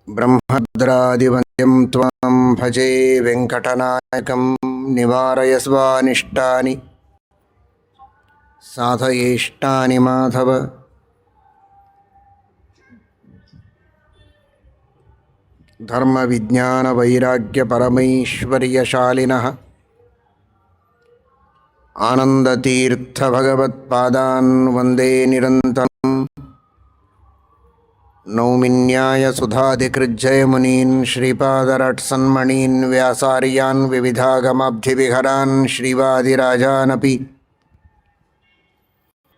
ಬ್ರಹ್ಮದ್ರಾದಿವಂದ್ಯಂ ತ್ವಾಂ ಭಜೆ ವೆಂಕಟನಾಯಕಂ ನಿವಾರಯಸ್ವಾನಿಷ್ಟಾನಿ ಸಾಧಯೇಷ್ಟಾನಿ ಮಾಧವ. ಧರ್ಮ ವಿಜ್ಞಾನ ವೈರಾಗ್ಯ ಪರಮೈಶ್ವರ್ಯಶಾಲಿನಃ ಆನಂದತೀರ್ಥ ಭಗವತ್ಪಾದಾನ್ ವಂದೇ ನಿರಂತರಂ. ನೌಮಿನ್ಯಾಯ ಸುಧಾಧಿಕೃಜ್ಜಯಮುನೀನ್ ಶ್ರೀಪಾದರಟ್ಸನ್ಮಣೀನ್ ವ್ಯಾಸಾರ್ಯಾನ್ ವಿವಿಧಾಗಮಾಬ್ಧಿವಿಹರಾನ್ ಶ್ರೀವಾದಿರಾಜಾನಪಿ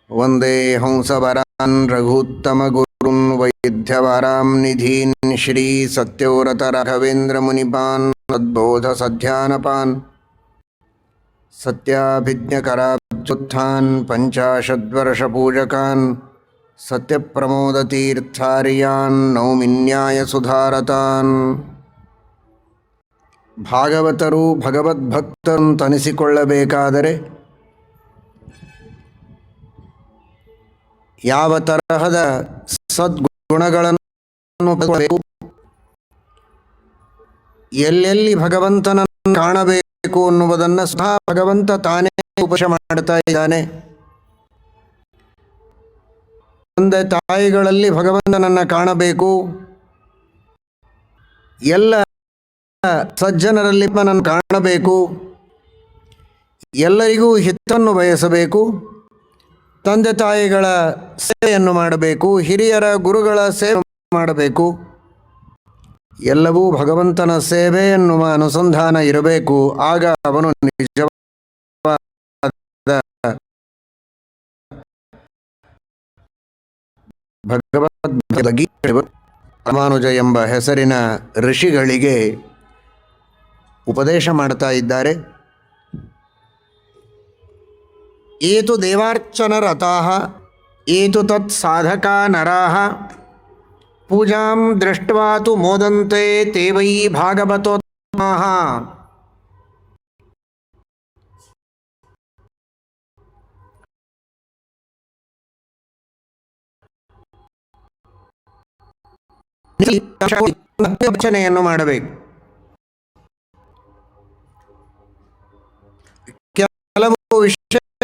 ವಂದೇ ಹಂಸವರಾನ್ ರಘೂತ್ತಮಗುರುನ್ ವೈದ್ಯವಾರಾಂ ನಿಧೀನ್ ಶ್ರೀ ಸತ್ಯವ್ರತ ರಾಘವೇಂದ್ರಮುನಿಪಾನ್ ಸದ್ಬೋಧಸಧ್ಯಾನಪಾನ್ ಸತ್ಯಾಭಿಜ್ಞಕರಾಬ್ಜುತ್ಥಾನ್ ಪಂಚಾಶದ್ವರ್ಷಪೂಜಕಾನ್ ಸತ್ಯಪ್ರಮೋದತೀರ್ಥಾರ್ಯಾನ್ ನೌಮಿನ್ಯಾಯ ಸುಧಾರತಾನ್. ಭಾಗವತರು ಭಗವದ್ಭಕ್ತರಂತನಿಸಿಕೊಳ್ಳಬೇಕಾದರೆ ಯಾವ ತರಹದ ಸದ್ಗುಣಗಳನ್ನು ಎಲ್ಲೆಲ್ಲಿ ಭಗವಂತನನ್ನು ಕಾಣಬೇಕು ಅನ್ನುವುದನ್ನು ಸ್ವತಃ ಭಗವಂತ ತಾನೇ ಉಪದೇಶ ಮಾಡ್ತಾ ಇದ್ದಾನೆ. ತಂದೆ ತಾಯಿಗಳಲ್ಲಿ ಭಗವಂತನನ್ನು ಕಾಣಬೇಕು, ಎಲ್ಲ ಸಜ್ಜನರಲ್ಲಿ ನನ್ನನ್ನು ಕಾಣಬೇಕು, ಎಲ್ಲರಿಗೂ ಹಿತವನ್ನು ಬಯಸಬೇಕು, ತಂದೆ ತಾಯಿಗಳ ಸೇವೆಯನ್ನು ಮಾಡಬೇಕು, ಹಿರಿಯರ ಗುರುಗಳ ಸೇವೆ ಮಾಡಬೇಕು. ಎಲ್ಲವೂ ಭಗವಂತನ ಸೇವೆ ಎನ್ನುವ ಅನುಸಂಧಾನ ಇರಬೇಕು. ಆಗ ಅವನು ನಿಜವಾದ ಭಗವದ್ಭಕ್ತ. ರಾಮಾನುಜ ಎಂಬ ಹೆಸರಿನ ಋಷಿಗಳಿಗೆ ಉಪದೇಶ ಮಾಡ್ತಾ ಇದ್ದಾರೆ. ಏತು ದೇವಾರ್ಚನರತಾಃ ಏತು ತತ್ ಸಾಧಕಾ ನರಾಃ ಪೂಜಾಂ ದೃಷ್ಟ್ವಾ ತು ಮೋದಂತೆ ತೇ ವೈ ಭಾಗವತೋತ್ತಮಾಃ. ರಚನೆಯನ್ನು ಮಾಡಬೇಕು. ಕೆಲವು ವಿಷಯಗಳ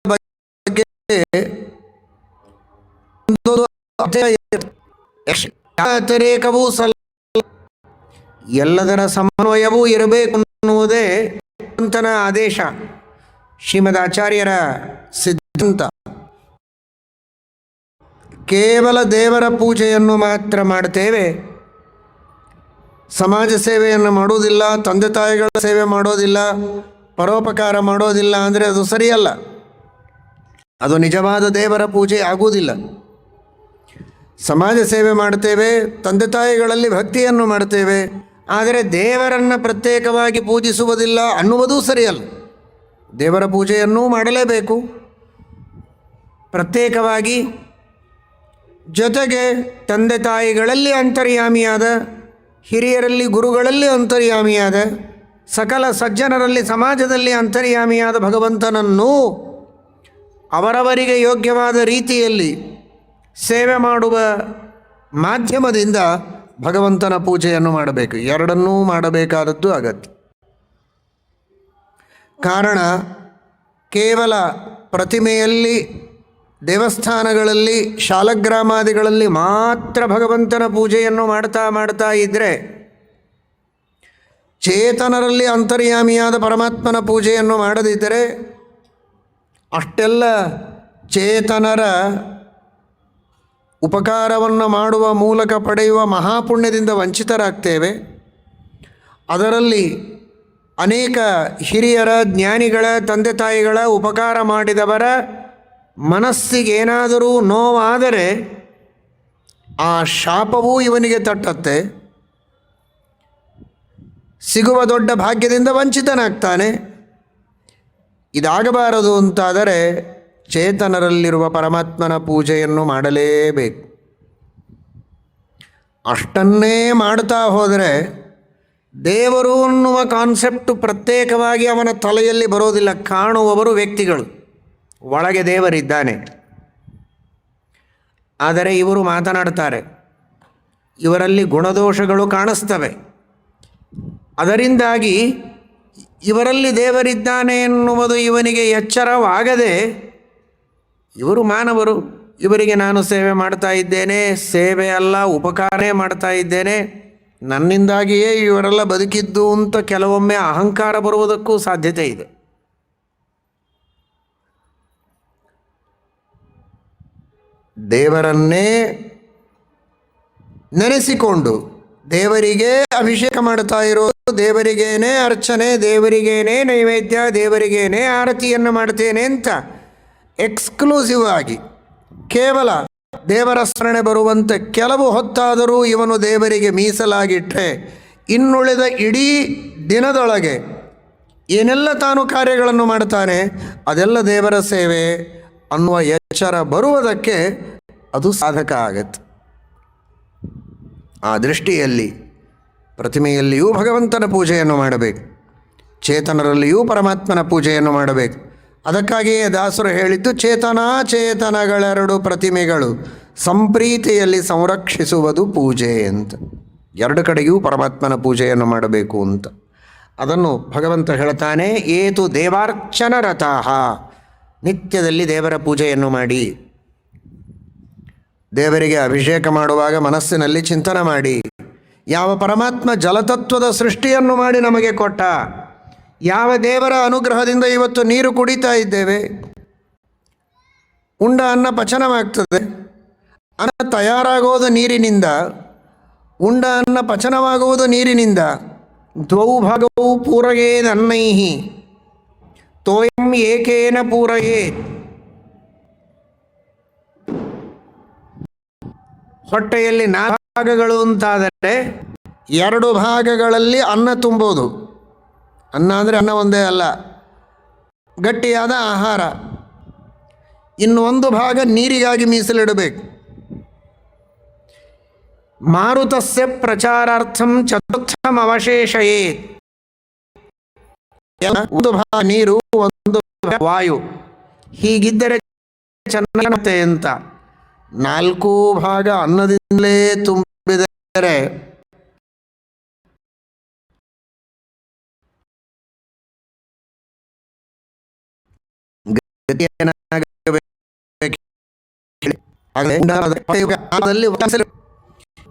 ಬಗ್ಗೆ ಅತಿರೇಕವೂ ಎಲ್ಲದರ ಸಮನ್ವಯವೂ ಇರಬೇಕು ಅನ್ನುವುದೇ ಭಗವಂತನ ಆದೇಶ, ಶ್ರೀಮದ್ ಆಚಾರ್ಯರ ಸಿದ್ಧಾಂತ. ಕೇವಲ ದೇವರ ಪೂಜೆಯನ್ನು ಮಾತ್ರ ಮಾಡ್ತೇವೆ, ಸಮಾಜ ಸೇವೆಯನ್ನು ಮಾಡೋದಿಲ್ಲ, ತಂದೆ ತಾಯಿಗಳ ಸೇವೆ ಮಾಡೋದಿಲ್ಲ, ಪರೋಪಕಾರ ಮಾಡೋದಿಲ್ಲ ಅಂದರೆ ಅದು ಸರಿಯಲ್ಲ. ಅದು ನಿಜವಾದ ದೇವರ ಪೂಜೆ ಆಗುವುದಿಲ್ಲ. ಸಮಾಜ ಸೇವೆ ಮಾಡ್ತೇವೆ, ತಂದೆ ತಾಯಿಗಳಲ್ಲಿ ಭಕ್ತಿಯನ್ನು ಮಾಡ್ತೇವೆ, ಆದರೆ ದೇವರನ್ನು ಪ್ರತ್ಯೇಕವಾಗಿ ಪೂಜಿಸುವುದಿಲ್ಲ ಅನ್ನುವುದೂ ಸರಿಯಲ್ಲ. ದೇವರ ಪೂಜೆಯನ್ನೂ ಮಾಡಲೇಬೇಕು ಪ್ರತ್ಯೇಕವಾಗಿ. ಜೊತೆಗೆ ತಂದೆ ತಾಯಿಗಳಲ್ಲಿ ಅಂತರ್ಯಾಮಿಯಾದ, ಹಿರಿಯರಲ್ಲಿ ಗುರುಗಳಲ್ಲಿ ಅಂತರ್ಯಾಮಿಯಾದ, ಸಕಲ ಸಜ್ಜನರಲ್ಲಿ ಸಮಾಜದಲ್ಲಿ ಅಂತರ್ಯಾಮಿಯಾದ ಭಗವಂತನನ್ನು ಅವರವರಿಗೆ ಯೋಗ್ಯವಾದ ರೀತಿಯಲ್ಲಿ ಸೇವೆ ಮಾಡುವ ಮಾಧ್ಯಮದಿಂದ ಭಗವಂತನ ಪೂಜೆಯನ್ನು ಮಾಡಬೇಕು. ಎರಡನ್ನೂ ಮಾಡಬೇಕಾದದ್ದು ಅಗತ್ಯ. ಕಾರಣ, ಕೇವಲ ಪ್ರತಿಮೆಯಲ್ಲಿ, ದೇವಸ್ಥಾನಗಳಲ್ಲಿ, ಶಾಲಗ್ರಾಮಾದಿಗಳಲ್ಲಿ ಮಾತ್ರ ಭಗವಂತನ ಪೂಜೆಯನ್ನು ಮಾಡ್ತಾ ಇದ್ದರೆ, ಚೇತನರಲ್ಲಿ ಅಂತರ್ಯಾಮಿಯಾದ ಪರಮಾತ್ಮನ ಪೂಜೆಯನ್ನು ಮಾಡದಿದ್ದರೆ, ಅಷ್ಟೆಲ್ಲ ಚೇತನರ ಉಪಕಾರವನ್ನು ಮಾಡುವ ಮೂಲಕ ಪಡೆಯುವ ಮಹಾಪುಣ್ಯದಿಂದ ವಂಚಿತರಾಗ್ತೇವೆ. ಅದರಲ್ಲಿ ಅನೇಕ ಹಿರಿಯರ, ಜ್ಞಾನಿಗಳ, ತಂದೆ ತಾಯಿಗಳ ಉಪಕಾರ ಮಾಡಿದವರ ಮನಸ್ಸಿಗೇನಾದರೂ ನೋವಾದರೆ ಆ ಶಾಪವೂ ಇವನಿಗೆ ತಟ್ಟತ್ತೆ. ಸಿಗುವ ದೊಡ್ಡ ಭಾಗ್ಯದಿಂದ ವಂಚಿತನಾಗ್ತಾನೆ. ಇದಾಗಬಾರದು ಅಂತಾದರೆ ಚೇತನರಲ್ಲಿರುವ ಪರಮಾತ್ಮನ ಪೂಜೆಯನ್ನು ಮಾಡಲೇಬೇಕು. ಅಷ್ಟನ್ನೇ ಮಾಡ್ತಾ ಹೋದರೆ ದೇವರು ಅನ್ನುವ ಕಾನ್ಸೆಪ್ಟು ಪ್ರತ್ಯೇಕವಾಗಿ ಅವನ ತಲೆಯಲ್ಲಿ ಬರೋದಿಲ್ಲ. ಕಾಣುವವರು ವ್ಯಕ್ತಿಗಳು, ಒಳಗೆ ದೇವರಿದ್ದಾನೆ. ಆದರೆ ಇವರು ಮಾತನಾಡ್ತಾರೆ, ಇವರಲ್ಲಿ ಗುಣದೋಷಗಳು ಕಾಣಿಸ್ತವೆ. ಅದರಿಂದಾಗಿ ಇವರಲ್ಲಿ ದೇವರಿದ್ದಾನೆ ಎನ್ನುವುದು ಇವನಿಗೆ ಎಚ್ಚರವಾಗದೆ, ಇವರು ಮಾನವರು, ಇವರಿಗೆ ನಾನು ಸೇವೆ ಮಾಡ್ತಾ ಇದ್ದೇನೆ, ಸೇವೆ ಅಲ್ಲ ಉಪಕಾರನೇ ಮಾಡ್ತಾ ಇದ್ದೇನೆ, ನನ್ನಿಂದಾಗಿಯೇ ಇವರೆಲ್ಲ ಬದುಕಿದ್ದು ಅಂತ ಕೆಲವೊಮ್ಮೆ ಅಹಂಕಾರ ಬರುವುದಕ್ಕೂ ಸಾಧ್ಯತೆ ಇದೆ. ದೇವರನ್ನೇ ನೆನೆಸಿಕೊಂಡು ದೇವರಿಗೆ ಅಭಿಷೇಕ ಮಾಡ್ತಾ ಇರೋದು, ದೇವರಿಗೇನೆ ಅರ್ಚನೆ, ದೇವರಿಗೇನೆ ನೈವೇದ್ಯ, ದೇವರಿಗೇನೆ ಆರತಿಯನ್ನು ಮಾಡ್ತೇನೆ ಅಂತ ಎಕ್ಸ್ಕ್ಲೂಸಿವ್ ಆಗಿ ಕೇವಲ ದೇವರ ಸ್ಮರಣೆ ಬರುವಂತೆ ಕೆಲವು ಹೊತ್ತಾದರೂ ಇವನು ದೇವರಿಗೆ ಮೀಸಲಾಗಿಟ್ಟರೆ, ಇನ್ನುಳಿದ ಇಡೀ ದಿನದೊಳಗೆ ಏನೆಲ್ಲ ತಾನು ಕಾರ್ಯಗಳನ್ನು ಮಾಡ್ತಾನೆ ಅದೆಲ್ಲ ದೇವರ ಸೇವೆ ಅನ್ನುವ ಎಚ್ಚರ ಬರುವುದಕ್ಕೆ ಅದು ಸಾಧಕ ಆಗತ್ತೆ. ಆ ದೃಷ್ಟಿಯಲ್ಲಿ ಪ್ರತಿಮೆಯಲ್ಲಿಯೂ ಭಗವಂತನ ಪೂಜೆಯನ್ನು ಮಾಡಬೇಕು, ಚೇತನರಲ್ಲಿಯೂ ಪರಮಾತ್ಮನ ಪೂಜೆಯನ್ನು ಮಾಡಬೇಕು. ಅದಕ್ಕಾಗಿಯೇ ದಾಸರು ಹೇಳಿದ್ದು, ಚೇತನಾಚೇತನಗಳೆರಡು ಪ್ರತಿಮೆಗಳು ಸಂಪ್ರೀತಿಯಲ್ಲಿ ಸಂರಕ್ಷಿಸುವುದು ಪೂಜೆ ಅಂತ. ಎರಡು ಕಡೆಯೂ ಪರಮಾತ್ಮನ ಪೂಜೆಯನ್ನು ಮಾಡಬೇಕು ಅಂತ. ಅದನ್ನು ಭಗವಂತ ಹೇಳ್ತಾನೆ, ಏತು ದೇವಾರ್ಚನ ರಥಾಃ, ನಿತ್ಯದಲ್ಲಿ ದೇವರ ಪೂಜೆಯನ್ನು ಮಾಡಿ, ದೇವರಿಗೆ ಅಭಿಷೇಕ ಮಾಡುವಾಗ ಮನಸ್ಸಿನಲ್ಲಿ ಚಿಂತನೆ ಮಾಡಿ, ಯಾವ ಪರಮಾತ್ಮ ಜಲತತ್ವದ ಸೃಷ್ಟಿಯನ್ನು ಮಾಡಿ ನಮಗೆ ಕೊಟ್ಟ, ಯಾವ ದೇವರ ಅನುಗ್ರಹದಿಂದ ಇವತ್ತು ನೀರು ಕುಡಿತಾ ಇದ್ದೇವೆ, ಉಂಡ ಅನ್ನ ಪಚನವಾಗ್ತದೆ, ಅನ್ನ ತಯಾರಾಗೋದು ನೀರಿನಿಂದ, ಉಂಡ ಅನ್ನ ಪಚನವಾಗುವುದು ನೀರಿನಿಂದ. ದ್ವೌ ಭಾಗವು ಪೂರಯೇದನ್ನೈಹಿ ತೋಯಂ ಏಕೇನ ಪೂರಯೇತ್. ಹೊಟ್ಟೆಯಲ್ಲಿ 4 ಭಾಗಗಳು ಅಂತಾದರೆ 2 ಭಾಗಗಳಲ್ಲಿ ಅನ್ನ ತುಂಬೋದು. ಅನ್ನ ಅಂದರೆ ಅನ್ನ ಒಂದೇ ಅಲ್ಲ, ಗಟ್ಟಿಯಾದ ಆಹಾರ. ಇನ್ನು 1 ಭಾಗ ನೀರಿಗಾಗಿ ಮೀಸಲಿಡಬೇಕು. ಮಾರುತಸ್ಯ ಪ್ರಚಾರಾರ್ಥಂ ಚತುರ್ಥಂ ಅವಶೇಷಯೇತ್. 1 ಭಾಗ ನೀರು, 1 ಭಾಗ ವಾಯು, ಹೀಗಿದ್ದರೆ ಚೆನ್ನಾಗುತ್ತೆ ಅಂತ. 4 ಭಾಗ ಅನ್ನದಿಂದಲೇ ತುಂಬಿದರೆ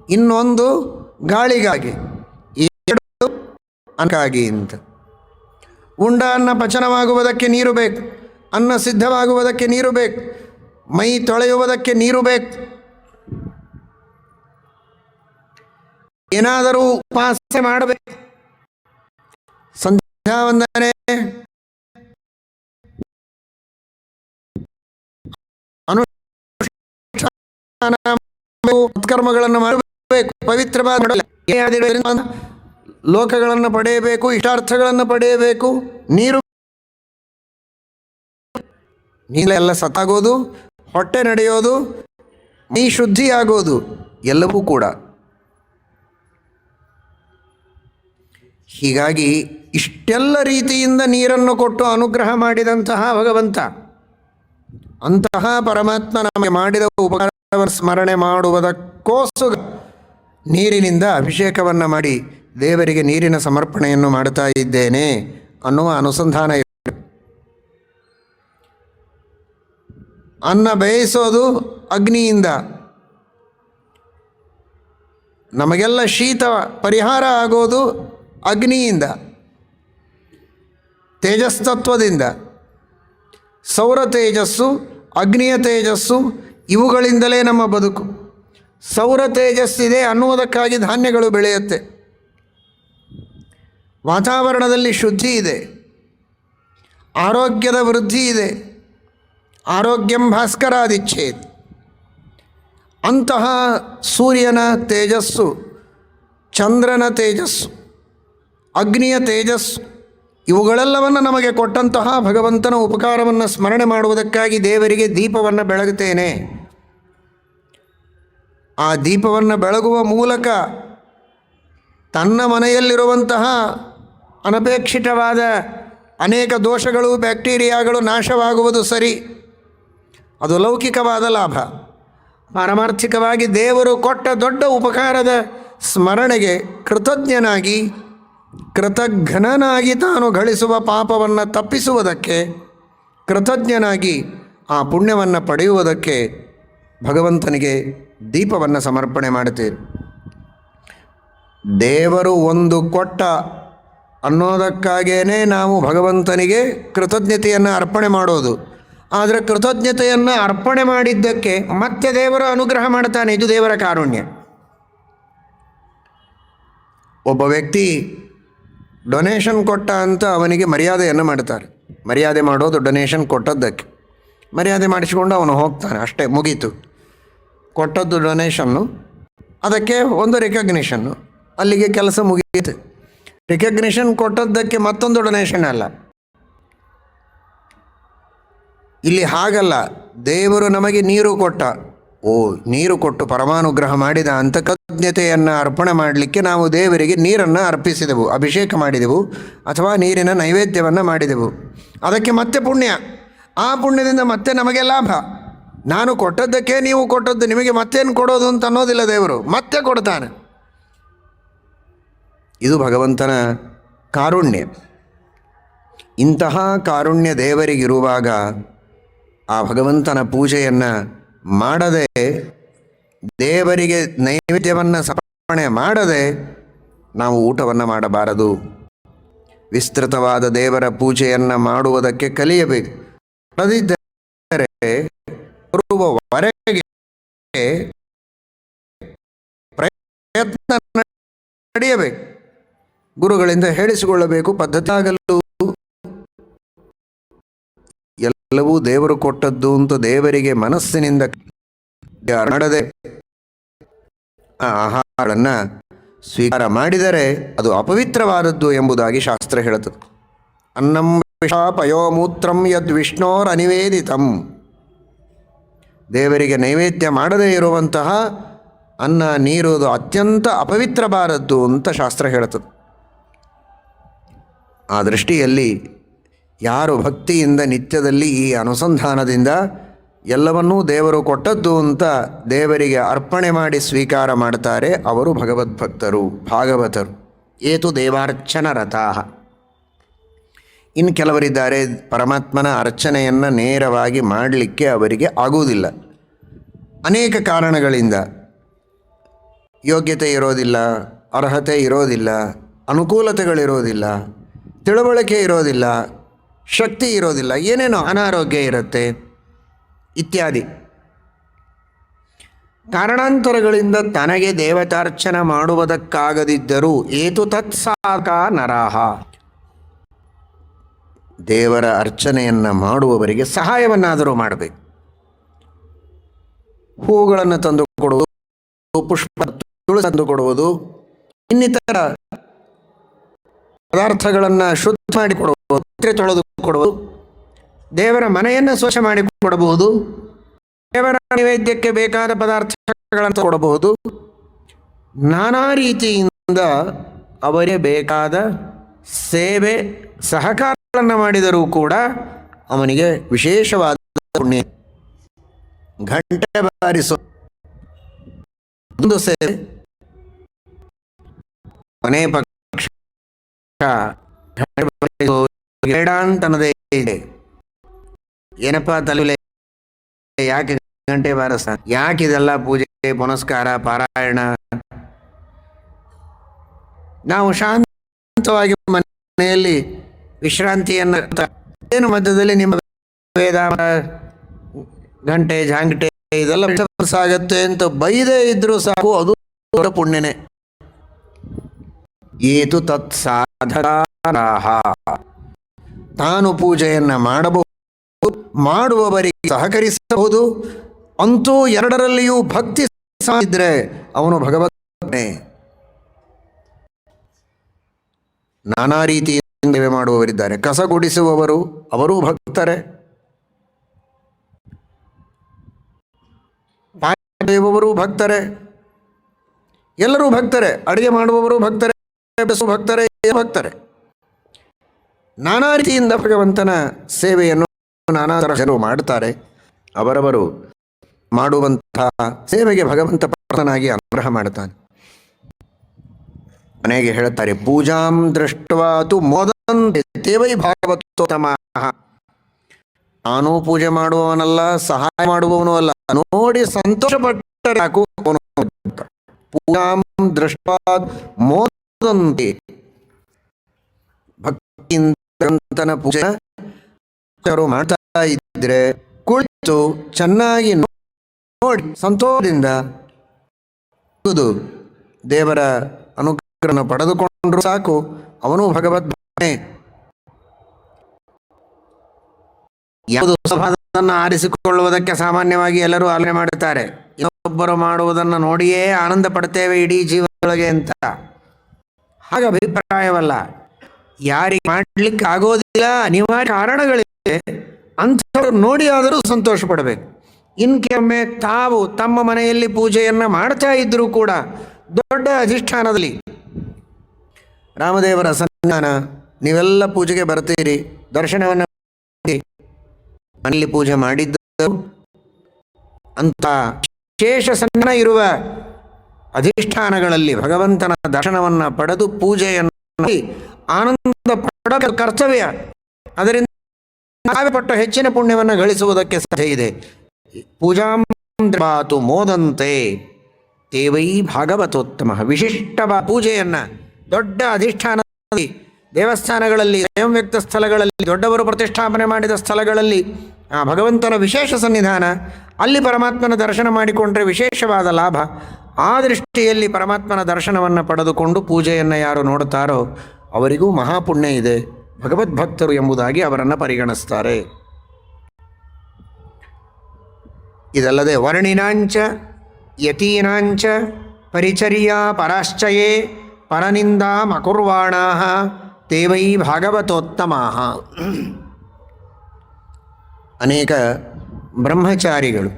ಇನ್ನೊಂದು ಗಾಳಿಗಾಗಿ, 2 ಅನ್ನಕ್ಕಾಗಿ ಅಂತ. ಉಂಡ ಅನ್ನ ಪಚನವಾಗುವುದಕ್ಕೆ ನೀರು ಬೇಕು, ಅನ್ನ ಸಿದ್ಧವಾಗುವುದಕ್ಕೆ ನೀರು ಬೇಕು, ಮೈ ತೊಳೆಯುವುದಕ್ಕೆ ನೀರು ಬೇಕು. ಏನಾದರೂ ಉಪಾಸನೆ ಮಾಡಬೇಕು, ಸಂಧ್ಯಾ ವಂದನೆ, ಕರ್ಮಗಳನ್ನು ಮಾಡಬೇಕು, ಪವಿತ್ರವಾದ ಲೋಕಗಳನ್ನು ಪಡೆಯಬೇಕು, ಇಷ್ಟಾರ್ಥಗಳನ್ನು ಪಡೆಯಬೇಕು. ನೀರೆಲ್ಲ ಸತ್ತಾಗೋದು, ಹೊಟ್ಟೆ ನಡೆಯೋದು, ಮೈ ಶುದ್ಧಿಯಾಗೋದು ಎಲ್ಲವೂ ಕೂಡ. ಹೀಗಾಗಿ ಇಷ್ಟೆಲ್ಲ ರೀತಿಯಿಂದ ನೀರನ್ನು ಕೊಟ್ಟು ಅನುಗ್ರಹ ಮಾಡಿದಂತಹ ಭಗವಂತ, ಅಂತಹ ಪರಮಾತ್ಮ ನಮಗೆ ಮಾಡಿದ ಉಪಕಾರವನ್ನು ಸ್ಮರಣೆ ಮಾಡುವುದಕ್ಕೋಸ್ಕರ ನೀರಿನಿಂದ ಅಭಿಷೇಕವನ್ನು ಮಾಡಿ ದೇವರಿಗೆ ನೀರಿನ ಸಮರ್ಪಣೆಯನ್ನು ಮಾಡ್ತಾ ಇದ್ದೇನೆ ಅನ್ನುವ ಅನುಸಂಧಾನ. ಅನ್ನ ಬೇಯಿಸೋದು ಅಗ್ನಿಯಿಂದ, ನಮಗೆಲ್ಲ ಶೀತ ಪರಿಹಾರ ಆಗೋದು ಅಗ್ನಿಯಿಂದ, ತೇಜಸ್ತತ್ವದಿಂದ. ಸೌರ ತೇಜಸ್ಸು, ಅಗ್ನಿಯ ತೇಜಸ್ಸು, ಇವುಗಳಿಂದಲೇ ನಮ್ಮ ಬದುಕು. ಸೌರ ತೇಜಸ್ಸಿದೆ ಅನ್ನುವುದಕ್ಕಾಗಿ ಧಾನ್ಯಗಳು ಬೆಳೆಯುತ್ತೆ, ವಾತಾವರಣದಲ್ಲಿ ಶುದ್ಧಿ ಇದೆ, ಆರೋಗ್ಯದ ವೃದ್ಧಿ ಇದೆ. ಆರೋಗ್ಯಂ ಭಾಸ್ಕರಾದಿಚ್ಛೇತ್. ಅಂತಹ ಸೂರ್ಯನ ತೇಜಸ್ಸು, ಚಂದ್ರನ ತೇಜಸ್ಸು, ಅಗ್ನಿಯ ತೇಜಸ್ಸು, ಇವುಗಳೆಲ್ಲವನ್ನು ನಮಗೆ ಕೊಟ್ಟಂತಹ ಭಗವಂತನ ಉಪಕಾರವನ್ನು ಸ್ಮರಣೆ ಮಾಡುವುದಕ್ಕಾಗಿ ದೇವರಿಗೆ ದೀಪವನ್ನು ಬೆಳಗುತ್ತೇನೆ. ಆ ದೀಪವನ್ನು ಬೆಳಗುವ ಮೂಲಕ ತನ್ನ ಮನೆಯಲ್ಲಿರುವಂತಹ ಅನಪೇಕ್ಷಿತವಾದ ಅನೇಕ ದೋಷಗಳು, ಬ್ಯಾಕ್ಟೀರಿಯಾಗಳು ನಾಶವಾಗುವುದು ಸರಿ, ಅದು ಲೌಕಿಕವಾದ ಲಾಭ. ಪಾರಮಾರ್ಥಿಕವಾಗಿ ದೇವರು ಕೊಟ್ಟ ದೊಡ್ಡ ಉಪಕಾರದ ಸ್ಮರಣೆಗೆ ಕೃತಜ್ಞನಾಗಿ, ಕೃತಘ್ನನಾಗಿ ತಾನು ಗಳಿಸುವ ಪಾಪವನ್ನು ತಪ್ಪಿಸುವುದಕ್ಕೆ, ಕೃತಜ್ಞನಾಗಿ ಆ ಪುಣ್ಯವನ್ನು ಪಡೆಯುವುದಕ್ಕೆ ಭಗವಂತನಿಗೆ ದೀಪವನ್ನು ಸಮರ್ಪಣೆ ಮಾಡುತ್ತೀರಿ. ದೇವರು ಒಂದು ಕೊಟ್ಟ ಅನ್ನೋದಕ್ಕಾಗೇ ನಾವು ಭಗವಂತನಿಗೆ ಕೃತಜ್ಞತೆಯನ್ನು ಅರ್ಪಣೆ ಮಾಡೋದು. ಆದರೆ ಕೃತಜ್ಞತೆಯನ್ನು ಅರ್ಪಣೆ ಮಾಡಿದ್ದಕ್ಕೆ ಮತ್ತೆ ದೇವರು ಅನುಗ್ರಹ ಮಾಡ್ತಾನೆ. ಇದು ದೇವರ ಕಾರುಣ್ಯ. ಒಬ್ಬ ವ್ಯಕ್ತಿ ಡೊನೇಷನ್ ಕೊಟ್ಟ ಅಂತ ಅವನಿಗೆ ಮರ್ಯಾದೆಯನ್ನು ಮಾಡ್ತಾರೆ. ಮರ್ಯಾದೆ ಮಾಡೋದು ಡೊನೇಷನ್ ಕೊಟ್ಟದ್ದಕ್ಕೆ. ಮರ್ಯಾದೆ ಮಾಡಿಸಿಕೊಂಡು ಅವನು ಹೋಗ್ತಾನೆ, ಅಷ್ಟೇ, ಮುಗೀತು. ಕೊಟ್ಟದ್ದು ಡೊನೇಷನ್ನು, ಅದಕ್ಕೆ ಒಂದು ರೆಕಗ್ನಿಷನ್ನು, ಅಲ್ಲಿಗೆ ಕೆಲಸ ಮುಗಿಯಿತು. ರೆಕಗ್ನಿಷನ್ ಕೊಟ್ಟದ್ದಕ್ಕೆ ಮತ್ತೊಂದು ಡೊನೇಷನ್ ಅಲ್ಲ. ಇಲ್ಲಿ ಹಾಗಲ್ಲ. ದೇವರು ನಮಗೆ ನೀರು ಕೊಟ್ಟ, ನೀರು ಕೊಟ್ಟು ಪರಮಾನುಗ್ರಹ ಮಾಡಿದ ಅಂತ ಕೃತಜ್ಞತೆಯನ್ನು ಅರ್ಪಣೆ ಮಾಡಲಿಕ್ಕೆ ನಾವು ದೇವರಿಗೆ ನೀರನ್ನು ಅರ್ಪಿಸಿದೆವು, ಅಭಿಷೇಕ ಮಾಡಿದೆವು, ಅಥವಾ ನೀರಿನ ನೈವೇದ್ಯವನ್ನು ಮಾಡಿದೆವು. ಅದಕ್ಕೆ ಮತ್ತೆ ಪುಣ್ಯ. ಆ ಪುಣ್ಯದಿಂದ ಮತ್ತೆ ನಮಗೆ ಲಾಭ. ನಾನು ಕೊಟ್ಟದ್ದಕ್ಕೆ ನೀವು ಕೊಟ್ಟದ್ದು ನಿಮಗೆ ಮತ್ತೇನು ಕೊಡೋದು ಅಂತ ಅನ್ನೋದಿಲ್ಲ. ದೇವರು ಮತ್ತೆ ಕೊಡ್ತಾನೆ. ಇದು ಭಗವಂತನ ಕಾರುಣ್ಯ. ಇಂತಹ ಕಾರುಣ್ಯ ದೇವರಿಗಿರುವಾಗ ಆ ಭಗವಂತನ ಪೂಜೆಯನ್ನು ಮಾಡದೆ, ದೇವರಿಗೆ ನೈವೇದ್ಯವನ್ನು ಸಮರ್ಪಣೆ ಮಾಡದೆ ನಾವು ಊಟವನ್ನು ಮಾಡಬಾರದು. ವಿಸ್ತೃತವಾದ ದೇವರ ಪೂಜೆಯನ್ನು ಮಾಡುವುದಕ್ಕೆ ಕಲಿಯಬೇಕು. ಅದಿದ್ದರೆ ಬರುವವರೆಗೆ ಪ್ರಯತ್ನ ನಡೆಯಬೇಕು. ಗುರುಗಳಿಂದ ಹೇಳಿಸಿಕೊಳ್ಳಬೇಕು. ಪದ್ಧತಿ ಆಗಲು ಎಲ್ಲವೂ ದೇವರು ಕೊಟ್ಟದ್ದು ಅಂತ ದೇವರಿಗೆ ಮನಸ್ಸಿನಿಂದ ಮಾಡದೆ ಆ ಆಹಾರಗಳನ್ನು ಸ್ವೀಕಾರ ಮಾಡಿದರೆ ಅದು ಅಪವಿತ್ರವಾದದ್ದು ಎಂಬುದಾಗಿ ಶಾಸ್ತ್ರ ಹೇಳುತ್ತದೆ. ಅನ್ನಂ ಪಯೋಮೂತ್ರಂ ಯದ್ ವಿಷ್ಣೋರನಿವೇದಿತಂ. ದೇವರಿಗೆ ನೈವೇದ್ಯ ಮಾಡದೇ ಇರುವಂತಹ ಅನ್ನ, ನೀರು ಅದು ಅತ್ಯಂತ ಅಪವಿತ್ರವಾದದ್ದು ಅಂತ ಶಾಸ್ತ್ರ ಹೇಳುತ್ತದೆ. ಆ ದೃಷ್ಟಿಯಲ್ಲಿ ಯಾರು ಭಕ್ತಿಯಿಂದ ನಿತ್ಯದಲ್ಲಿ ಈ ಅನುಸಂಧಾನದಿಂದ ಎಲ್ಲವನ್ನೂ ದೇವರು ಕೊಟ್ಟದ್ದು ಅಂತ ದೇವರಿಗೆ ಅರ್ಪಣೆ ಮಾಡಿ ಸ್ವೀಕಾರ ಮಾಡ್ತಾರೆ, ಅವರು ಭಗವದ್ಭಕ್ತರು, ಭಾಗವತರು. ಏತು ದೇವಾರ್ಚನ ರಥಾಃ. ಇನ್ನು ಕೆಲವರಿದ್ದಾರೆ, ಪರಮಾತ್ಮನ ಅರ್ಚನೆಯನ್ನು ನೇರವಾಗಿ ಮಾಡಲಿಕ್ಕೆ ಅವರಿಗೆ ಆಗುವುದಿಲ್ಲ. ಅನೇಕ ಕಾರಣಗಳಿಂದ ಯೋಗ್ಯತೆ ಇರೋದಿಲ್ಲ, ಅರ್ಹತೆ ಇರೋದಿಲ್ಲ, ಅನುಕೂಲತೆಗಳಿರೋದಿಲ್ಲ, ತಿಳುವಳಿಕೆ ಇರೋದಿಲ್ಲ, ಶಕ್ತಿ ಇರೋದಿಲ್ಲ, ಏನೇನೋ ಅನಾರೋಗ್ಯ ಇರುತ್ತೆ ಇತ್ಯಾದಿ ಕಾರಣಾಂತರಗಳಿಂದ ತನಗೆ ದೇವತಾರ್ಚನ ಮಾಡುವುದಕ್ಕಾಗದಿದ್ದರೂ ಏತು ತತ್ಸಾಕ ನರಾಹ. ದೇವರ ಅರ್ಚನೆಯನ್ನು ಮಾಡುವವರಿಗೆ ಸಹಾಯವನ್ನಾದರೂ ಮಾಡಬೇಕು. ಹೂಗಳನ್ನು ತಂದು ಕೊಡುವುದು, ಪುಷ್ಪ ತಂದು ಕೊಡುವುದು, ಇನ್ನಿತರ ಪದಾರ್ಥಗಳನ್ನು ಶುದ್ಧ ಮಾಡಿಕೊಡುವುದು, ಪಾತ್ರೆ ತೊಳೆದು ಕೊಡುವುದು, ದೇವರ ಮನೆಯನ್ನು ಸ್ವಚ್ಛ ಮಾಡಿಕೊಡಬಹುದು, ದೇವರ ನೈವೇದ್ಯಕ್ಕೆ ಬೇಕಾದ ಪದಾರ್ಥಗಳನ್ನು ಕೊಡಬಹುದು. ನಾನಾ ರೀತಿಯಿಂದ ಅವರಿಗೆ ಬೇಕಾದ ಸೇವೆ ಸಹಕಾರಗಳನ್ನು ಮಾಡಿದರೂ ಕೂಡ ಅವನಿಗೆ ವಿಶೇಷವಾದ ಪುಣ್ಯ. ಘಂಟೆ ಬಾರಿಸೋ ಒಂದು ಸೇವೆ, ಮನೆ ಪಕ್ಷ ಬೇಡಾಂತನದೇ ಇದೆ. ಏನಪ್ಪ ತಲೆ ಯಾಕೆ ಗಂಟೆ ಬಾರಸ, ಯಾಕಿದೆಲ್ಲ ಪೂಜೆ ಪುನಸ್ಕಾರ ಪಾರಾಯಣ? ನಾವು ಶಾಂತವಾಗಿ ಮನೆಯಲ್ಲಿ ವಿಶ್ರಾಂತಿಯನ್ನು, ಏನು ಮಧ್ಯದಲ್ಲಿ ನಿಮ್ಮ ವೇದ ಗಂಟೆ ಜಾಂಗಟೆ ಇದೆಲ್ಲ ಸಾಗತ್ತೆ ಅಂತ ಬೈದೇ ಇದ್ರೂ ಸಾಕು, ಅದು ದೊಡ್ಡ ಪುಣ್ಯನೇ. ಏತು ತತ್ ಸಾಧನಾಹ. ತಾನು ಪೂಜೆಯನ್ನು ಮಾಡಬಹುದು, ಮಾಡುವವರಿಗೆ ಸಹಕರಿಸಬಹುದು. ಅಂತೂ ಎರಡರಲ್ಲಿಯೂ ಭಕ್ತಿ ಇದ್ರೆ ಅವನು ಭಗವಂತನೇ. ನಾನಾ ರೀತಿಯಿಂದ ಸೇವೆ ಮಾಡುವವರಿದ್ದಾರೆ. ಕಸ ಗುಡಿಸುವವರು, ಅವರೂ ಭಕ್ತರೇ. ಪಾಯುವವರು ಭಕ್ತರೇ, ಎಲ್ಲರೂ ಭಕ್ತರೇ. ಅಡುಗೆ ಮಾಡುವವರು ಭಕ್ತರೇ, ಭಕ್ತರೇ, ಭಕ್ತರೇ. ನಾನಾ ರೀತಿಯಿಂದ ಭಗವಂತನ ಸೇವೆಯನ್ನು ನಾನಾ ಥರ ಜನರು ಮಾಡ್ತಾರೆ. ಅವರವರು ಮಾಡುವಂತಹ ಸೇವೆಗೆ ಭಗವಂತ ಪ್ರಸನ್ನನಾಗಿ ಅನುಗ್ರಹ ಮಾಡ್ತಾನೆ. ಮನೆಗೆ ಹೇಳ್ತಾರೆ, ಪೂಜಾಂ ದೃಷ್ಟವಾತು ಮೋದಂತೆ ತೇವೈ ಭಾಗವತೋತ್ತಮಃ. ನಾನು ಪೂಜೆ ಮಾಡುವವನಲ್ಲ, ಸಹಾಯ ಮಾಡುವವನು ಅಲ್ಲ, ನೋಡಿ ಸಂತೋಷಪಟ್ಟರೆ ಸಾಕು. ಪೂಜಾಂ ದೃಷ್ಟವಾತ್ ಮೋದಂತೆ, ಭಕ್ತಿಯಿಂದ ಪೂಜೆ ಮಾಡ್ತಾ ಇದ್ರೆ ಕುಳಿತು ಚೆನ್ನಾಗಿ ನೋಡಿ ಸಂತೋಷದಿಂದ ದೇವರ ಅನುಗ್ರಹ ಪಡೆದುಕೊಂಡ್ರು ಸಾಕು. ಅವನು ಭಗವದ್ಭಕ್ತನೇ. ಯಾವುದು ಸುಲಭವನ್ನು ಆರಿಸಿಕೊಳ್ಳುವುದಕ್ಕೆ ಸಾಮಾನ್ಯವಾಗಿ ಎಲ್ಲರೂ ಆಲೋಚನೆ ಮಾಡುತ್ತಾರೆ, ಇನ್ನೊಬ್ಬರು ಮಾಡುವುದನ್ನು ನೋಡಿಯೇ ಆನಂದ ಪಡ್ತೇವೆ ಇಡೀ ಜೀವನದೊಳಗೆ ಅಂತ. ಹಾಗ ಅಭಿಪ್ರಾಯವಲ್ಲ. ಯಾರಿಗೆ ಮಾಡಲಿಕ್ಕೆ ಆಗೋದಿಲ್ಲ, ಅನಿವಾರ್ಯ ಕಾರಣಗಳಿವೆ, ಅಂಥವ್ರು ನೋಡಿ ಆದರೂ ಸಂತೋಷ ಪಡಬೇಕು. ಇನ್ಕೆಮ್ಮೆ ತಾವು ತಮ್ಮ ಮನೆಯಲ್ಲಿ ಪೂಜೆಯನ್ನು ಮಾಡ್ತಾ ಇದ್ದರೂ ಕೂಡ ದೊಡ್ಡ ಅಧಿಷ್ಠಾನದಲ್ಲಿ ರಾಮದೇವರ ಸನ್ನಿಧಾನ, ನೀವೆಲ್ಲ ಪೂಜೆಗೆ ಬರ್ತೀರಿ, ದರ್ಶನವನ್ನು ಮನೆಯಲ್ಲಿ ಪೂಜೆ ಮಾಡಿದ್ದರು ಅಂತ ವಿಶೇಷ ಸನ್ನಿಧಾನ ಇರುವ ಅಧಿಷ್ಠಾನಗಳಲ್ಲಿ ಭಗವಂತನ ದರ್ಶನವನ್ನು ಪಡೆದು ಪೂಜೆಯನ್ನು ಆನಂದ ಪಡೋ ಕರ್ತವ್ಯ. ಅದರಿಂದ ಪಟ್ಟ ಹೆಚ್ಚಿನ ಪುಣ್ಯವನ್ನು ಗಳಿಸುವುದಕ್ಕೆ ಸಾಧ್ಯ ಇದೆ. ಪೂಜಾಂ ಮಾತು ಮೋದಂತೆ ತೇವೈ ಭಾಗವತೋತ್ತಮ. ವಿಶಿಷ್ಟ ಪೂಜೆಯನ್ನು ದೊಡ್ಡ ಅಧಿಷ್ಠಾನದಲ್ಲಿ, ದೇವಸ್ಥಾನಗಳಲ್ಲಿ, ಸ್ವಯಂ ವ್ಯಕ್ತ ಸ್ಥಳಗಳಲ್ಲಿ, ದೊಡ್ಡವರು ಪ್ರತಿಷ್ಠಾಪನೆ ಮಾಡಿದ ಸ್ಥಳಗಳಲ್ಲಿ ಆ ಭಗವಂತನ ವಿಶೇಷ ಸನ್ನಿಧಾನ, ಅಲ್ಲಿ ಪರಮಾತ್ಮನ ದರ್ಶನ ಮಾಡಿಕೊಂಡ್ರೆ ವಿಶೇಷವಾದ ಲಾಭ. ಆ ದೃಷ್ಟಿಯಲ್ಲಿ ಪರಮಾತ್ಮನ ದರ್ಶನವನ್ನು ಪಡೆದುಕೊಂಡು ಪೂಜೆಯನ್ನು ಯಾರು ನೋಡುತ್ತಾರೋ ಅವರಿಗೂ ಮಹಾಪುಣ್ಯ ಇದೆ, ಭಗವದ್ಭಕ್ತರು ಎಂಬುದಾಗಿ ಅವರನ್ನು ಪರಿಗಣಿಸ್ತಾರೆ. ಇದಲ್ಲದೆ ವರ್ಣಿನಾಂಚ ಯತೀನಾಂಚ ಪರಿಚರ್ಯಾ ಪರಾಶ್ಚಯೇ ಪರನಿಂದಾಂ ಅಕುರ್ವಾಣಾಃ ತೇವೈ ಭಾಗವತೋತ್ತಮಾಃ. ಅನೇಕ ಬ್ರಹ್ಮಚಾರಿಗಳು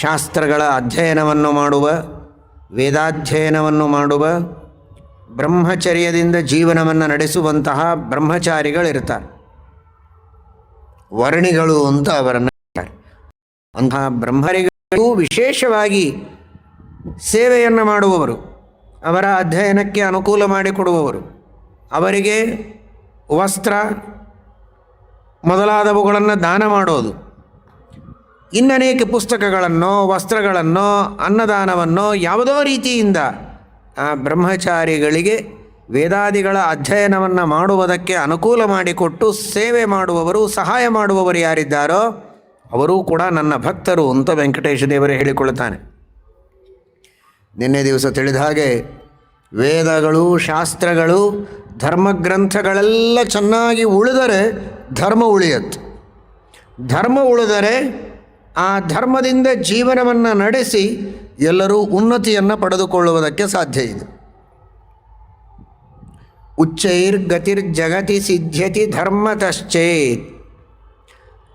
ಶಾಸ್ತ್ರಗಳ ಅಧ್ಯಯನವನ್ನು ಮಾಡುವ, ವೇದಾಧ್ಯಯನವನ್ನು ಮಾಡುವ, ಬ್ರಹ್ಮಚರ್ಯದಿಂದ ಜೀವನವನ್ನು ನಡೆಸುವಂತಹ ಬ್ರಹ್ಮಚಾರಿಗಳಿರ್ತಾರೆ. ವರ್ಣಿಗಳು ಅಂತ ಅವರನ್ನು ಹೇಳ್ತಾರೆ. ಅಂತಹ ಬ್ರಹ್ಮರಿಗಳು ವಿಶೇಷವಾಗಿ ಸೇವೆಯನ್ನು ಮಾಡುವವರು, ಅವರ ಅಧ್ಯಯನಕ್ಕೆ ಅನುಕೂಲ ಮಾಡಿಕೊಡುವವರು, ಅವರಿಗೆ ವಸ್ತ್ರ ಮೊದಲಾದವುಗಳನ್ನು ದಾನ ಮಾಡೋದು, ಇನ್ನನೇಕ ಪುಸ್ತಕಗಳನ್ನು, ವಸ್ತ್ರಗಳನ್ನು, ಅನ್ನದಾನವನ್ನು ಯಾವುದೋ ರೀತಿಯಿಂದ ಆ ಬ್ರಹ್ಮಚಾರಿಗಳಿಗೆ ವೇದಾದಿಗಳ ಅಧ್ಯಯನವನ್ನು ಮಾಡುವುದಕ್ಕೆ ಅನುಕೂಲ ಮಾಡಿಕೊಟ್ಟು ಸೇವೆ ಮಾಡುವವರು, ಸಹಾಯ ಮಾಡುವವರು ಯಾರಿದ್ದಾರೋ ಅವರೂ ಕೂಡ ನನ್ನ ಭಕ್ತರು ಅಂತ ವೆಂಕಟೇಶ ದೇವರೇ ಹೇಳಿಕೊಳ್ಳುತ್ತಾನೆ. ನಿನ್ನೆ ದಿವಸ ತಿಳಿದ ಹಾಗೆ ವೇದಗಳು, ಶಾಸ್ತ್ರಗಳು, ಧರ್ಮಗ್ರಂಥಗಳೆಲ್ಲ ಚೆನ್ನಾಗಿ ಉಳಿದರೆ ಧರ್ಮ ಉಳಿಯತ್ತೆ. ಧರ್ಮ ಉಳಿದರೆ ಆ ಧರ್ಮದಿಂದ ಜೀವನವನ್ನು ನಡೆಸಿ ಎಲ್ಲರೂ ಉನ್ನತಿಯನ್ನು ಪಡೆದುಕೊಳ್ಳುವುದಕ್ಕೆ ಸಾಧ್ಯ ಇದೆ. ಉಚ್ಚೈರ್ಗತಿರ್ಜಗತಿ ಸಿದ್ಧ್ಯತಿ ಧರ್ಮತಶ್ಚೇತ್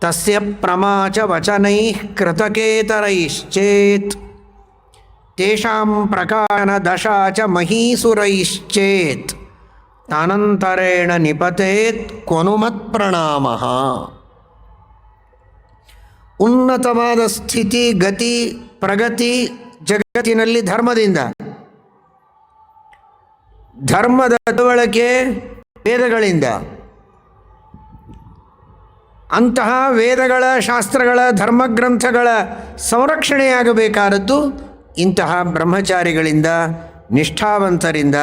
ತಸ್ಯ ಪ್ರಮಾಚ ವಚನೈಃ ಕೃತಕೇತರೈಶ್ಚೇತ್ ತೇಷಾಂ ಪ್ರಕಾರನ ದಶಾಚ ಮಹೀಸುರೈಶ್ಚೇತ್ ತಾನಂತರೇಣ ನಿಪತೇತ್ ಕೊನುಮತ್ ಪ್ರಣಾಮಃ. ಉನ್ನತವಾದ ಸ್ಥಿತಿ, ಗತಿ, ಪ್ರಗತಿ ಜಗತ್ತಿನಲ್ಲಿ ಧರ್ಮದಿಂದ. ಧರ್ಮದ ತಿಳುವಳಿಕೆ ವೇದಗಳಿಂದ. ಅಂತಹ ವೇದಗಳ, ಶಾಸ್ತ್ರಗಳ, ಧರ್ಮಗ್ರಂಥಗಳ ಸಂರಕ್ಷಣೆಯಾಗಬೇಕಾದದ್ದು ಇಂತಹ ಬ್ರಹ್ಮಚಾರಿಗಳಿಂದ, ನಿಷ್ಠಾವಂತರಿಂದ,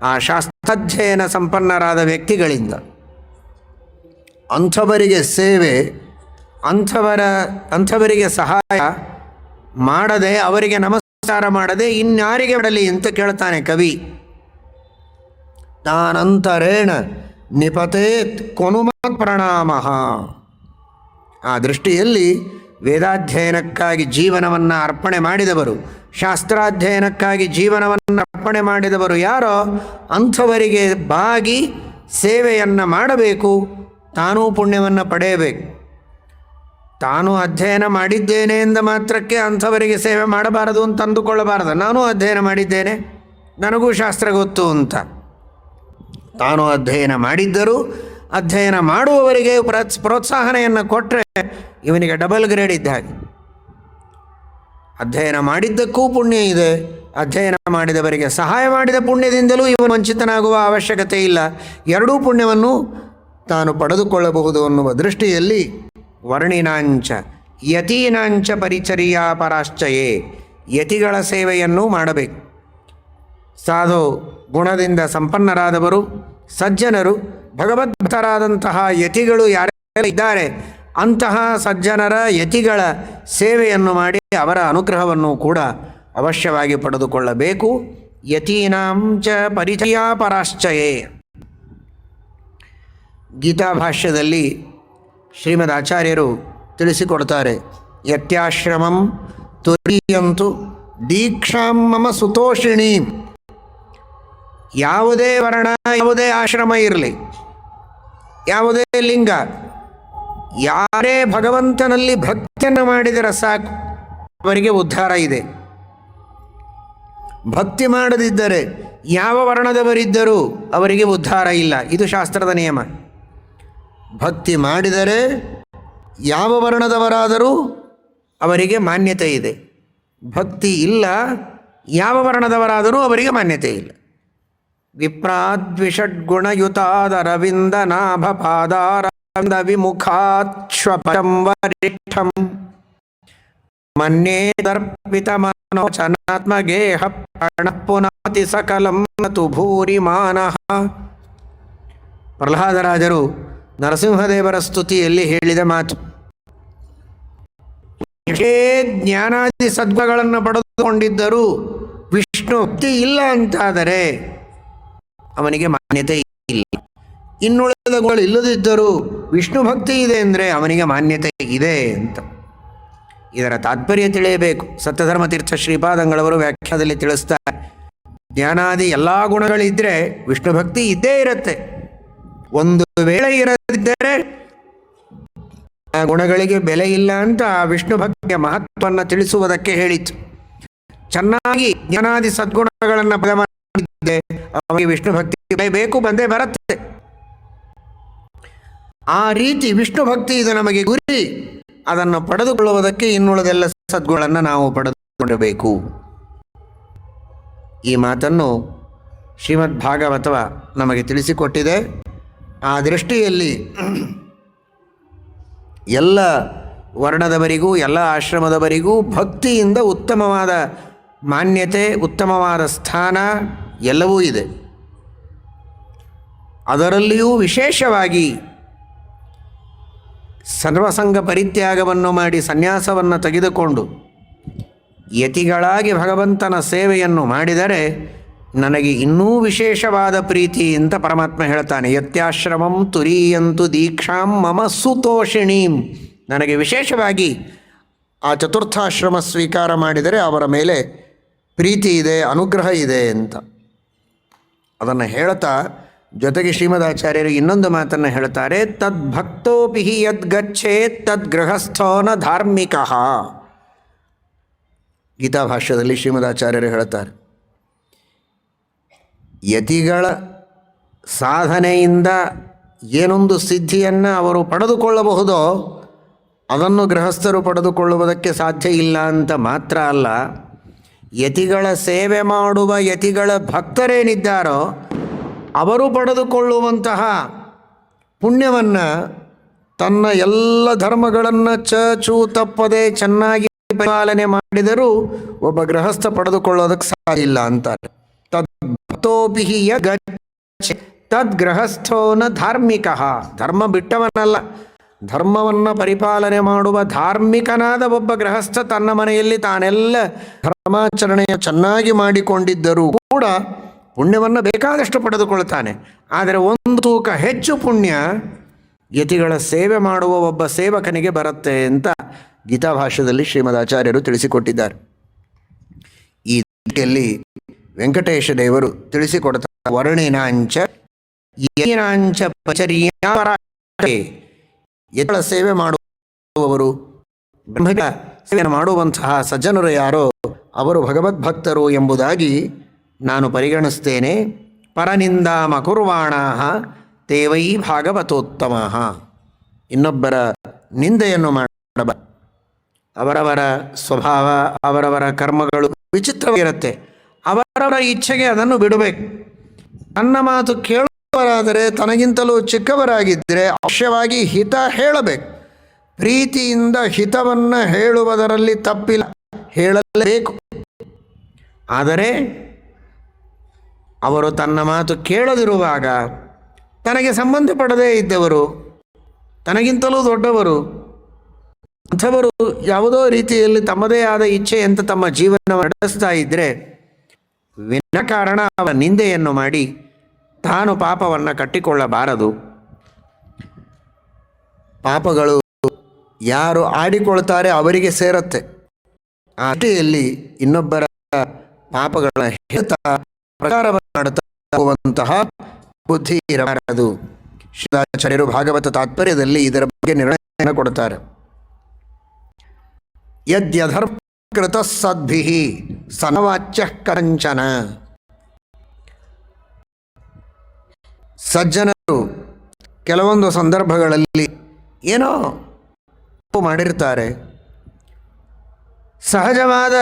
ಆ ಶಾಸ್ತ್ರಾಧ್ಯಯನ ಸಂಪನ್ನರಾದ ವ್ಯಕ್ತಿಗಳಿಂದ. ಅಂಥವರಿಗೆ ಸೇವೆ, ಅಂಥವರಿಗೆ ಸಹಾಯ ಮಾಡದೆ, ಅವರಿಗೆ ನಮಸ್ಕಾರ ಮಾಡದೆ ಇನ್ಯಾರಿಗೆ ಮಾಡಲಿ ಅಂತ ಕೇಳ್ತಾನೆ ಕವಿ. ತಾನಂತರೇಣ ನಿಪತೇತ್ ಕೊನುಮತ್ ಪ್ರಣಾಮಃ. ಆ ದೃಷ್ಟಿಯಲ್ಲಿ ವೇದಾಧ್ಯಯನಕ್ಕಾಗಿ ಜೀವನವನ್ನು ಅರ್ಪಣೆ ಮಾಡಿದವರು, ಶಾಸ್ತ್ರಾಧ್ಯಯನಕ್ಕಾಗಿ ಜೀವನವನ್ನು ಅರ್ಪಣೆ ಮಾಡಿದವರು ಯಾರೋ ಅಂಥವರಿಗೆ ಬಾಗಿ ಸೇವೆಯನ್ನು ಮಾಡಬೇಕು. ತಾನೂ ಪುಣ್ಯವನ್ನು ಪಡೆಯಬೇಕು. ತಾನು ಅಧ್ಯಯನ ಮಾಡಿದ್ದೇನೆ ಎಂದ ಮಾತ್ರಕ್ಕೆ ಅಂಥವರಿಗೆ ಸೇವೆ ಮಾಡಬಾರದು ಅಂತ ಅಂದುಕೊಳ್ಳಬಾರದು. ನಾನು ಅಧ್ಯಯನ ಮಾಡಿದ್ದೇನೆ, ನನಗೂ ಶಾಸ್ತ್ರ ಗೊತ್ತು ಅಂತ. ತಾನು ಅಧ್ಯಯನ ಮಾಡಿದ್ದರೂ ಅಧ್ಯಯನ ಮಾಡುವವರಿಗೆ ಪ್ರೋತ್ಸಾಹನೆಯನ್ನು ಕೊಟ್ಟರೆ ಇವನಿಗೆ ಡಬಲ್ ಗ್ರೇಡ್ ಇದ್ದ ಹಾಗೆ. ಅಧ್ಯಯನ ಮಾಡಿದ್ದಕ್ಕೂ ಪುಣ್ಯ ಇದೆ, ಅಧ್ಯಯನ ಮಾಡಿದವರಿಗೆ ಸಹಾಯ ಮಾಡಿದ ಪುಣ್ಯದಿಂದಲೂ ಇವನು ವಂಚಿತನಾಗುವ ಅವಶ್ಯಕತೆ ಇಲ್ಲ. ಎರಡೂ ಪುಣ್ಯವನ್ನು ತಾನು ಪಡೆದುಕೊಳ್ಳಬಹುದು ಅನ್ನುವ ದೃಷ್ಟಿಯಲ್ಲಿ ವರ್ಣಿನಾಂಚ ಯತೀನಾಂಚ ಪರಿಚರ್ಯಾ ಪರಾಶ್ಚಯೇ, ಯತಿಗಳ ಸೇವೆಯನ್ನು ಮಾಡಬೇಕು. ಸಾಧು ಗುಣದಿಂದ ಸಂಪನ್ನರಾದವರು, ಸಜ್ಜನರು, ಭಗವದ್ಭಕ್ತರಾದಂತಹ ಯತಿಗಳು ಯಾರೆಲ್ಲ ಇದ್ದಾರೆ ಅಂತಹ ಸಜ್ಜನರ ಯತಿಗಳ ಸೇವೆಯನ್ನು ಮಾಡಿ ಅವರ ಅನುಗ್ರಹವನ್ನು ಕೂಡ ಅವಶ್ಯವಾಗಿ ಪಡೆದುಕೊಳ್ಳಬೇಕು. ಯತೀನಾಂಚ ಪರಿಚಯ ಪರಾಶ್ಚಯೇ. ಗೀತಾ ಭಾಷ್ಯದಲ್ಲಿ ಶ್ರೀಮದ್ ಆಚಾರ್ಯರು ತಿಳಿಸಿಕೊಡ್ತಾರೆ, ಯತ್ಯಾಶ್ರಮಂ ತುರೀಯಂತು ದೀಕ್ಷಾಂ ಮಮ ಸುತೋಷಿಣಿ. ಯಾವುದೇ ವರ್ಣ, ಯಾವುದೇ ಆಶ್ರಮ ಇರಲಿ, ಯಾವುದೇ ಲಿಂಗ, ಯಾರೇ ಭಗವಂತನಲ್ಲಿ ಭಕ್ತಿಯನ್ನು ಮಾಡಿದರೆ ಸಾಕು ಅವರಿಗೆ ಉದ್ಧಾರ ಇದೆ. ಭಕ್ತಿ ಮಾಡದಿದ್ದರೆ ಯಾವ ವರ್ಣದವರಿದ್ದರೂ ಅವರಿಗೆ ಉದ್ಧಾರ ಇಲ್ಲ. ಇದು ಶಾಸ್ತ್ರದ ನಿಯಮ. ಭಕ್ತಿ ಮಾಡಿದರೆ ಯಾವ ವರ್ಣದವರಾದರೂ ಅವರಿಗೆ ಮಾನ್ಯತೆ ಇದೆ. ಭಕ್ತಿ ಇಲ್ಲ, ಯಾವ ವರ್ಣದವರಾದರೂ ಅವರಿಗೆ ಮಾನ್ಯತೆ ಇಲ್ಲ. ವಿಪ್ರಾದ್ವಿಷಡ್ಗುಣಯುತಾದರವಿಂದ ನಾಭ ಪಾದಾರವಿಂದ ವಿಮುಖಾಶ್ವಪಟಂ ವರಿಷ್ಠಂ ಮನ್ಯೇ ದರ್ಪಿತ ಮನೋಚನಾತ್ಮಗೇಹ ಪ್ರಾಣ ಪುನಾತಿ ಸಕಲಂ ತು ಭೂರಿ ಮಾನಃ. ಪ್ರಹ್ಲಾದರಾಜರು ನರಸಿಂಹದೇವರ ಸ್ತುತಿಯಲ್ಲಿ ಹೇಳಿದ ಮಾತು. ಎಷ್ಟೇ ಜ್ಞಾನಾದಿ ಸದ್ಗುಣಗಳನ್ನು ಪಡೆದುಕೊಂಡಿದ್ದರೂ ವಿಷ್ಣು ಭಕ್ತಿ ಇಲ್ಲ ಅಂತಾದರೆ ಅವನಿಗೆ ಮಾನ್ಯತೆ ಇಲ್ಲ. ಇನ್ನುಳಿದ ಗುಣಗಳು ಇಲ್ಲದಿದ್ದರೂ ವಿಷ್ಣು ಭಕ್ತಿ ಇದೆ ಅಂದರೆ ಅವನಿಗೆ ಮಾನ್ಯತೆ ಇದೆ ಅಂತ. ಇದರ ತಾತ್ಪರ್ಯ ತಿಳಿಯಬೇಕು. ಸತ್ಯಧರ್ಮತೀರ್ಥ ಶ್ರೀಪಾದಂಗಳವರು ವ್ಯಾಖ್ಯಾನದಲ್ಲಿ ತಿಳಿಸ್ತಾರೆ, ಜ್ಞಾನಾದಿ ಎಲ್ಲ ಗುಣಗಳಿದ್ದರೆ ವಿಷ್ಣು ಭಕ್ತಿ ಇದ್ದೇ ಇರುತ್ತೆ. ಒಂದು ವೇಳೆ ಇರದಿದ್ದರೆ ಆ ಗುಣಗಳಿಗೆ ಬೆಲೆ ಇಲ್ಲ ಅಂತ ಆ ವಿಷ್ಣು ಭಕ್ತಿಯ ಮಹತ್ವವನ್ನು ತಿಳಿಸುವುದಕ್ಕೆ ಹೇಳಿತು. ಚೆನ್ನಾಗಿ ಜ್ಞಾನಾದಿ ಸದ್ಗುಣಗಳನ್ನು ಪದ ಮಾಡಿದ್ದೆ ಅವನಿಗೆ ವಿಷ್ಣು ಭಕ್ತಿ ಬೇಕು, ಬಂದೇ ಬರುತ್ತೆ. ಆ ರೀತಿ ವಿಷ್ಣು ಭಕ್ತಿ ಇದು ನಮಗೆ ಗುರಿ. ಅದನ್ನು ಪಡೆದುಕೊಳ್ಳುವುದಕ್ಕೆ ಇನ್ನುಳಿದೆಲ್ಲ ಸದ್ಗುಣಗಳನ್ನು ನಾವು ಪಡೆದುಕೊಳ್ಳಬೇಕು. ಈ ಮಾತನ್ನು ಶ್ರೀಮದ್ ಭಾಗವತವ ನಮಗೆ ತಿಳಿಸಿಕೊಟ್ಟಿದೆ. ಆ ದೃಷ್ಟಿಯಲ್ಲಿ ಎಲ್ಲ ವರ್ಣದವರಿಗೂ ಎಲ್ಲ ಆಶ್ರಮದವರಿಗೂ ಭಕ್ತಿಯಿಂದ ಉತ್ತಮವಾದ ಮಾನ್ಯತೆ, ಉತ್ತಮವಾದ ಸ್ಥಾನ ಎಲ್ಲವೂ ಇದೆ. ಅದರಲ್ಲಿಯೂ ವಿಶೇಷವಾಗಿ ಸರ್ವಸಂಗ ಪರಿತ್ಯಾಗವನ್ನು ಮಾಡಿ ಸನ್ಯಾಸವನ್ನು ತೆಗೆದುಕೊಂಡು ಯತಿಗಳಾಗಿ ಭಗವಂತನ ಸೇವೆಯನ್ನು ಮಾಡಿದರೆ ನನಗೆ ಇನ್ನೂ ವಿಶೇಷವಾದ ಪ್ರೀತಿ ಅಂತ ಪರಮಾತ್ಮ ಹೇಳ್ತಾನೆ. ಯತ್ಯಾಶ್ರಮಂ ತುರೀಯಂತು ದೀಕ್ಷಾಂ ಮಮ ಸುತೋಷಿಣೀಂ. ನನಗೆ ವಿಶೇಷವಾಗಿ ಆ ಚತುರ್ಥಾಶ್ರಮ ಸ್ವೀಕಾರ ಮಾಡಿದರೆ ಅವರ ಮೇಲೆ ಪ್ರೀತಿ ಇದೆ, ಅನುಗ್ರಹ ಇದೆ ಅಂತ ಅದನ್ನು ಹೇಳ್ತಾ ಜೊತೆಗೆ ಶ್ರೀಮದಾಚಾರ್ಯರು ಇನ್ನೊಂದು ಮಾತನ್ನು ಹೇಳ್ತಾರೆ, ತದ್ಭಕ್ತೋಪಿ ಯದ್ಗಚ್ಚೇತ್ ತದ್ಗೃಹಸ್ಥೋನ ಧಾರ್ಮಿಕಃ. ಗೀತಾಭಾಷ್ಯದಲ್ಲಿ ಶ್ರೀಮದಾಚಾರ್ಯರು ಹೇಳ್ತಾರೆ, ಯತಿಗಳ ಸಾಧನೆಯಿಂದ ಏನೊಂದು ಸಿದ್ಧಿಯನ್ನು ಅವರು ಪಡೆದುಕೊಳ್ಳಬಹುದೋ ಅದನ್ನು ಗೃಹಸ್ಥರು ಪಡೆದುಕೊಳ್ಳುವುದಕ್ಕೆ ಸಾಧ್ಯ ಇಲ್ಲ ಅಂತ ಮಾತ್ರ ಅಲ್ಲ, ಯತಿಗಳ ಸೇವೆ ಮಾಡುವ ಯತಿಗಳ ಭಕ್ತರೇನಿದ್ದಾರೋ ಅವರು ಪಡೆದುಕೊಳ್ಳುವಂತಹ ಪುಣ್ಯವನ್ನು ತನ್ನ ಎಲ್ಲ ಧರ್ಮಗಳನ್ನು ಚೂ ತಪ್ಪದೆ ಚೆನ್ನಾಗಿ ಪಾಲನೆ ಮಾಡಿದರೂ ಒಬ್ಬ ಗೃಹಸ್ಥ ಪಡೆದುಕೊಳ್ಳೋದಕ್ಕೆ ಸಾಧ್ಯ ಇಲ್ಲ ಅಂತಾರೆ. ತದ್ಭಕ್ತೋಪಿ ತದ್ಗೃಹಸ್ಥೋನ ಧಾರ್ಮಿಕಃ. ಧರ್ಮ ಬಿಟ್ಟವನಲ್ಲ, ಧರ್ಮವನ್ನು ಪರಿಪಾಲನೆ ಮಾಡುವ ಧಾರ್ಮಿಕನಾದ ಒಬ್ಬ ಗೃಹಸ್ಥ ತನ್ನ ಮನೆಯಲ್ಲಿ ತಾನೆಲ್ಲ ಧರ್ಮಾಚರಣೆಯ ಚೆನ್ನಾಗಿ ಮಾಡಿಕೊಂಡಿದ್ದರೂ ಕೂಡ ಪುಣ್ಯವನ್ನು ಬೇಕಾದಷ್ಟು ಪಡೆದುಕೊಳ್ತಾನೆ. ಆದರೆ ಒಂದು ತೂಕ ಹೆಚ್ಚು ಪುಣ್ಯ ಯತಿಗಳ ಸೇವೆ ಮಾಡುವ ಒಬ್ಬ ಸೇವಕನಿಗೆ ಬರುತ್ತೆ ಅಂತ ಗೀತಾಭಾಷ್ಯದಲ್ಲಿ ಶ್ರೀಮದಾಚಾರ್ಯರು ತಿಳಿಸಿಕೊಟ್ಟಿದ್ದಾರೆ. ಈ ರೀತಿಯಲ್ಲಿ ವೆಂಕಟೇಶ ದೇವರು ತಿಳಿಸಿಕೊಡ್ತಾರೆ, ವರ್ಣಿನಾಂಚ ಯತಿನಾಂಚ ಪಚರ್ಯಾಪರಾಷ್ಟೇ. ಯತಿಗಳ ಸೇವೆ ಮಾಡುವವರು, ಬ್ರಹ್ಮಗಳ ಸೇವೆಯನ್ನು ಮಾಡುವಂತಹ ಸಜ್ಜನರು ಯಾರೋ ಅವರು ಭಗವದ್ಭಕ್ತರು ಎಂಬುದಾಗಿ ನಾನು ಪರಿಗಣಿಸ್ತೇನೆ. ಪರನಿಂದಾಮ ಕುರ್ವಾಣಾಃ ತೇವೈ ಭಾಗವತೋತ್ತಮಃ. ಇನ್ನೊಬ್ಬರ ನಿಂದೆಯನ್ನು ಮಾಡಬಾರದು, ಅವರವರ ಸ್ವಭಾವ, ಅವರವರ ಕರ್ಮಗಳು ವಿಚಿತ್ರವಾಗಿರುತ್ತೆ. ಅವರವರ ಇಚ್ಛೆಗೆ ಅದನ್ನು ಬಿಡಬೇಕು. ನನ್ನ ಮಾತು ಕೇಳುವವರಾದರೆ, ತನಗಿಂತಲೂ ಚಿಕ್ಕವರಾಗಿದ್ದರೆ ಅವಶ್ಯವಾಗಿ ಹಿತ ಹೇಳಬೇಕು. ಪ್ರೀತಿಯಿಂದ ಹಿತವನ್ನು ಹೇಳುವುದರಲ್ಲಿ ತಪ್ಪಿಲ್ಲ, ಹೇಳಲೇಬೇಕು. ಆದರೆ ಅವರು ತನ್ನ ಮಾತು ಕೇಳದಿರುವಾಗ, ತನಗೆ ಸಂಬಂಧಪಡದೇ ಇದ್ದವರು, ತನಗಿಂತಲೂ ದೊಡ್ಡವರು ಅಂಥವರು ಯಾವುದೋ ರೀತಿಯಲ್ಲಿ ತಮ್ಮದೇ ಆದ ಇಚ್ಛೆಯಂತೆ ತಮ್ಮ ಜೀವನ ನಡೆಸ್ತಾ ಇದ್ದರೆ, ವಿನಾಕಾರಣ ಅವರ ನಿಂದೆಯನ್ನು ಮಾಡಿ ತಾನು ಪಾಪವನ್ನು ಕಟ್ಟಿಕೊಳ್ಳಬಾರದು. ಪಾಪಗಳು ಯಾರು ಆಡಿಕೊಳ್ತಾರೆ ಅವರಿಗೆ ಸೇರುತ್ತೆ. ಆ ಅಷ್ಟೆಯಲ್ಲಿ ಇನ್ನೊಬ್ಬರ ಪಾಪಗಳ ಹೇಳ್ತಾ ಪ್ರಚಾರವನ್ನು ಮಾಡುತ್ತಾ ಹೋಗುವಂತಹ ಬುದ್ಧಿ ಇರಬಾರದು. ಶ್ರೀರಾಚಾರ್ಯರು ಭಾಗವತ ತಾತ್ಪರ್ಯದಲ್ಲಿ ಇದರ ಬಗ್ಗೆ ನಿರ್ಣಯ ಕೊಡುತ್ತಾರೆ. ಯದ್ಯಧರ್ಮಕೃತ ಸದ್ಭಿಃ ಸನವಾಚ್ಯ ಕಂಚನ. ಸಜ್ಜನರು ಕೆಲವೊಂದು ಸಂದರ್ಭಗಳಲ್ಲಿ ಏನೋ ತಪ್ಪು ಮಾಡಿರ್ತಾರೆ. ಸಹಜವಾದ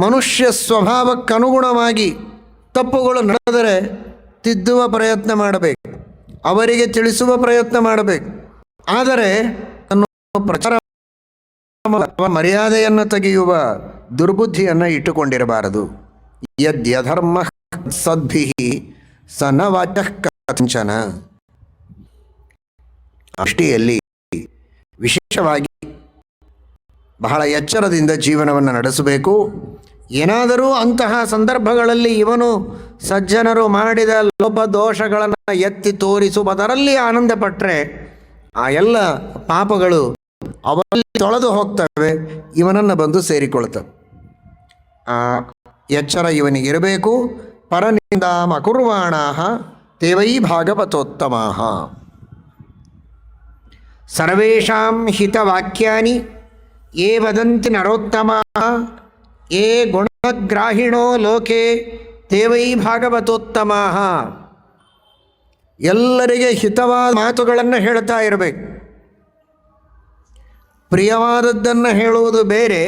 ಮನುಷ್ಯ ಸ್ವಭಾವಕ್ಕನುಗುಣವಾಗಿ ತಪ್ಪುಗಳು ನಡೆದರೆ ತಿದ್ದುವ ಪ್ರಯತ್ನ ಮಾಡಬೇಕು, ಅವರಿಗೆ ತಿಳಿಸುವ ಪ್ರಯತ್ನ ಮಾಡಬೇಕು. ಆದರೆ ಪ್ರಚಾರ ಮರ್ಯಾದೆಯನ್ನು ತೆಗೆಯುವ ದುರ್ಬುದ್ಧಿಯನ್ನು ಇಟ್ಟುಕೊಂಡಿರಬಾರದು. ಯದ್ಯಧರ್ಮ ಸದ್ಭಿಃ ಸನವಾಚ್ಯ ಕಂಚನ. ಅಷ್ಟಿಯಲ್ಲಿ ವಿಶೇಷವಾಗಿ ಬಹಳ ಎಚ್ಚರದಿಂದ ಜೀವನವನ್ನು ನಡೆಸಬೇಕು. ಏನಾದರೂ ಅಂತಹ ಸಂದರ್ಭಗಳಲ್ಲಿ ಇವನು ಸಜ್ಜನರು ಮಾಡಿದ ಲೋಪದೋಷಗಳನ್ನು ಎತ್ತಿ ತೋರಿಸುವುದರಲ್ಲಿ ಆನಂದಪಟ್ಟರೆ ಆ ಎಲ್ಲ ಪಾಪಗಳು ಅವರಲ್ಲಿ ತೊಳೆದು ಹೋಗ್ತವೆ, ಇವನನ್ನು ಬಂದು ಸೇರಿಕೊಳ್ತವೆ. ಆ ಎಚ್ಚರ ಇವನಿಗಿರಬೇಕು. ಪರನಿಂದಾಂ ಅಕುರ್ವಾಣಾಃ ತೇವೈ ಭಾಗವತೋತ್ತಮಾಃ. ಸರ್ವೇಷಾಂ ಹಿತವಾಕ್ಯಾನಿ ಯೇ ವದಂತಿ ನರೋತ್ತಮಾಃ ಯೇ ಗುಣಗ್ರಾಹಿಣೋ ಲೋಕೆ ತೇವೈ ಭಾಗವತೋತ್ತಮಾಃ. ಎಲ್ಲರಿಗೆ ಹಿತವಾದ ಮಾತುಗಳನ್ನು ಹೇಳ್ತಾ ಇರಬೇಕು. ಪ್ರಿಯವಾದದ್ದನ್ನು ಹೇಳುವುದು ಬೇರೆ,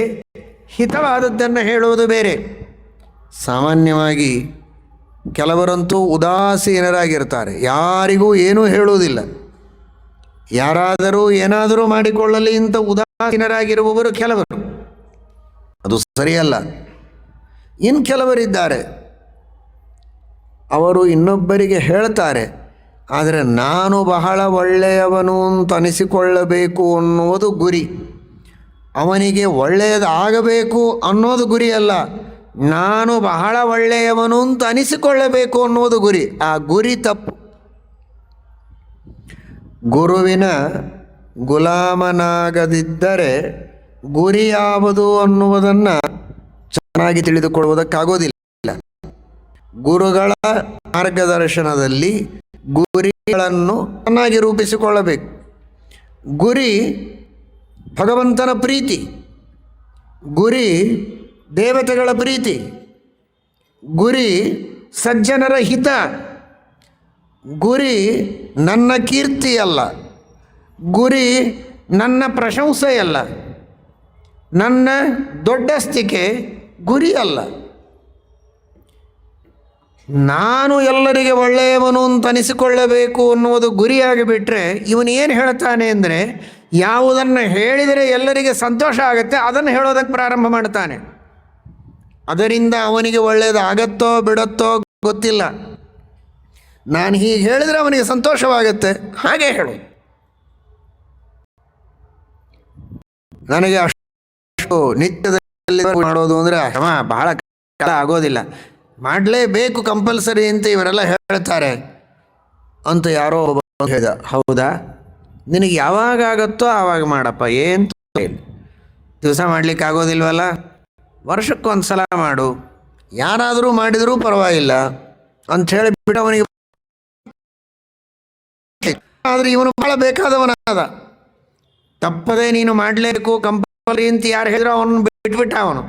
ಹಿತವಾದದ್ದನ್ನು ಹೇಳುವುದು ಬೇರೆ. ಸಾಮಾನ್ಯವಾಗಿ ಕೆಲವರಂತೂ ಉದಾಸೀನರಾಗಿರ್ತಾರೆ, ಯಾರಿಗೂ ಏನೂ ಹೇಳುವುದಿಲ್ಲ. ಯಾರಾದರೂ ಏನಾದರೂ ಮಾಡಿಕೊಳ್ಳಲಿ ಇಂಥ ಉದಾಸೀನರಾಗಿರುವವರು ಕೆಲವರು, ಅದು ಸರಿಯಲ್ಲ. ಇನ್ನು ಕೆಲವರಿದ್ದಾರೆ, ಅವರು ಇನ್ನೊಬ್ಬರಿಗೆ ಹೇಳ್ತಾರೆ, ಆದರೆ ನಾನು ಬಹಳ ಒಳ್ಳೆಯವನು ಅಂತ ಅನಿಸಿಕೊಳ್ಳಬೇಕು ಅನ್ನೋದು ಗುರಿ. ಅವನಿಗೆ ಒಳ್ಳೆಯದಾಗಬೇಕು ಅನ್ನೋದು ಗುರಿ ಅಲ್ಲ, ನಾನು ಬಹಳ ಒಳ್ಳೆಯವನು ಅಂತ ಅನಿಸಿಕೊಳ್ಳಬೇಕು ಅನ್ನೋದು ಗುರಿ. ಆ ಗುರಿ ತಪ್ಪು. ಗುರುವಿನ ಗುಲಾಮನಾಗದಿದ್ದರೆ ಗುರಿ ಯಾವುದು ಅನ್ನುವುದನ್ನು ಚೆನ್ನಾಗಿ ತಿಳಿದುಕೊಳ್ಳುವುದಕ್ಕಾಗೋದಿಲ್ಲ. ಗುರುಗಳ ಮಾರ್ಗದರ್ಶನದಲ್ಲಿ ಗುರಿಗಳನ್ನು ಚೆನ್ನಾಗಿ ರೂಪಿಸಿಕೊಳ್ಳಬೇಕು. ಗುರಿ ಭಗವಂತನ ಪ್ರೀತಿ, ಗುರಿ ದೇವತೆಗಳ ಪ್ರೀತಿ, ಗುರಿ ಸಜ್ಜನರ ಹಿತ, ಗುರಿ ನನ್ನ ಕೀರ್ತಿಯಲ್ಲ, ಗುರಿ ನನ್ನ ಪ್ರಶಂಸೆಯಲ್ಲ, ನನ್ನ ದೊಡ್ಡಸ್ತಿಕೆ ಗುರಿ ಅಲ್ಲ. ನಾನು ಎಲ್ಲರಿಗೆ ಒಳ್ಳೆಯವನು ಅಂತ ಅನಿಸಿಕೊಳ್ಳಬೇಕು ಅನ್ನುವುದು ಗುರಿಯಾಗಿ ಬಿಟ್ಟರೆ ಇವನು ಏನು ಹೇಳ್ತಾನೆ ಅಂದರೆ, ಯಾವುದನ್ನು ಹೇಳಿದರೆ ಎಲ್ಲರಿಗೆ ಸಂತೋಷ ಆಗುತ್ತೆ ಅದನ್ನು ಹೇಳೋದಕ್ಕೆ ಪ್ರಾರಂಭ ಮಾಡ್ತಾನೆ. ಅದರಿಂದ ಅವನಿಗೆ ಒಳ್ಳೆಯದಾಗತ್ತೋ ಬಿಡುತ್ತೋ ಗೊತ್ತಿಲ್ಲ. ನಾನು ಹೀಗೆ ಹೇಳಿದರೆ ಅವನಿಗೆ ಸಂತೋಷವಾಗುತ್ತೆ, ಹಾಗೆ ಹೇಳು. ನನಗೆ ಅಷ್ಟು ನಿತ್ಯದಲ್ಲಿ ಮಾಡೋದು ಅಂದರೆ ಬಹಳ ಕಾಲ ಆಗೋದಿಲ್ಲ, ಮಾಡಲೇಬೇಕು ಕಂಪಲ್ಸರಿ ಅಂತ ಇವರೆಲ್ಲ ಹೇಳ್ತಾರೆ ಅಂತ ಯಾರೋ ಹೇಳಿದ. ಹೌದಾ, ನಿನಗೆ ಯಾವಾಗ ಆಗುತ್ತೋ ಆವಾಗ ಮಾಡಪ್ಪ, ಏನು ದಿವಸ ಮಾಡಲಿಕ್ಕೆ ಆಗೋದಿಲ್ವಲ್ಲ, ವರ್ಷಕ್ಕೊಂದು ಸಲ ಮಾಡು, ಯಾರಾದರೂ ಮಾಡಿದರೂ ಪರವಾಗಿಲ್ಲ ಅಂತ ಹೇಳಿಬಿಟ್ಟು ಅವನಿಗೆ. ಆದರೆ ಇವನು ಭಾಳ ಬೇಕಾದವನಾದ, ತಪ್ಪದೇ ನೀನು ಮಾಡಲೇಬೇಕು ಕಂಪಲ್ಸರಿ ಅಂತ ಯಾರು ಹೇಳಿದ್ರು ಅವನು ಬಿಟ್ಬಿಟ್ಟ. ಅವನು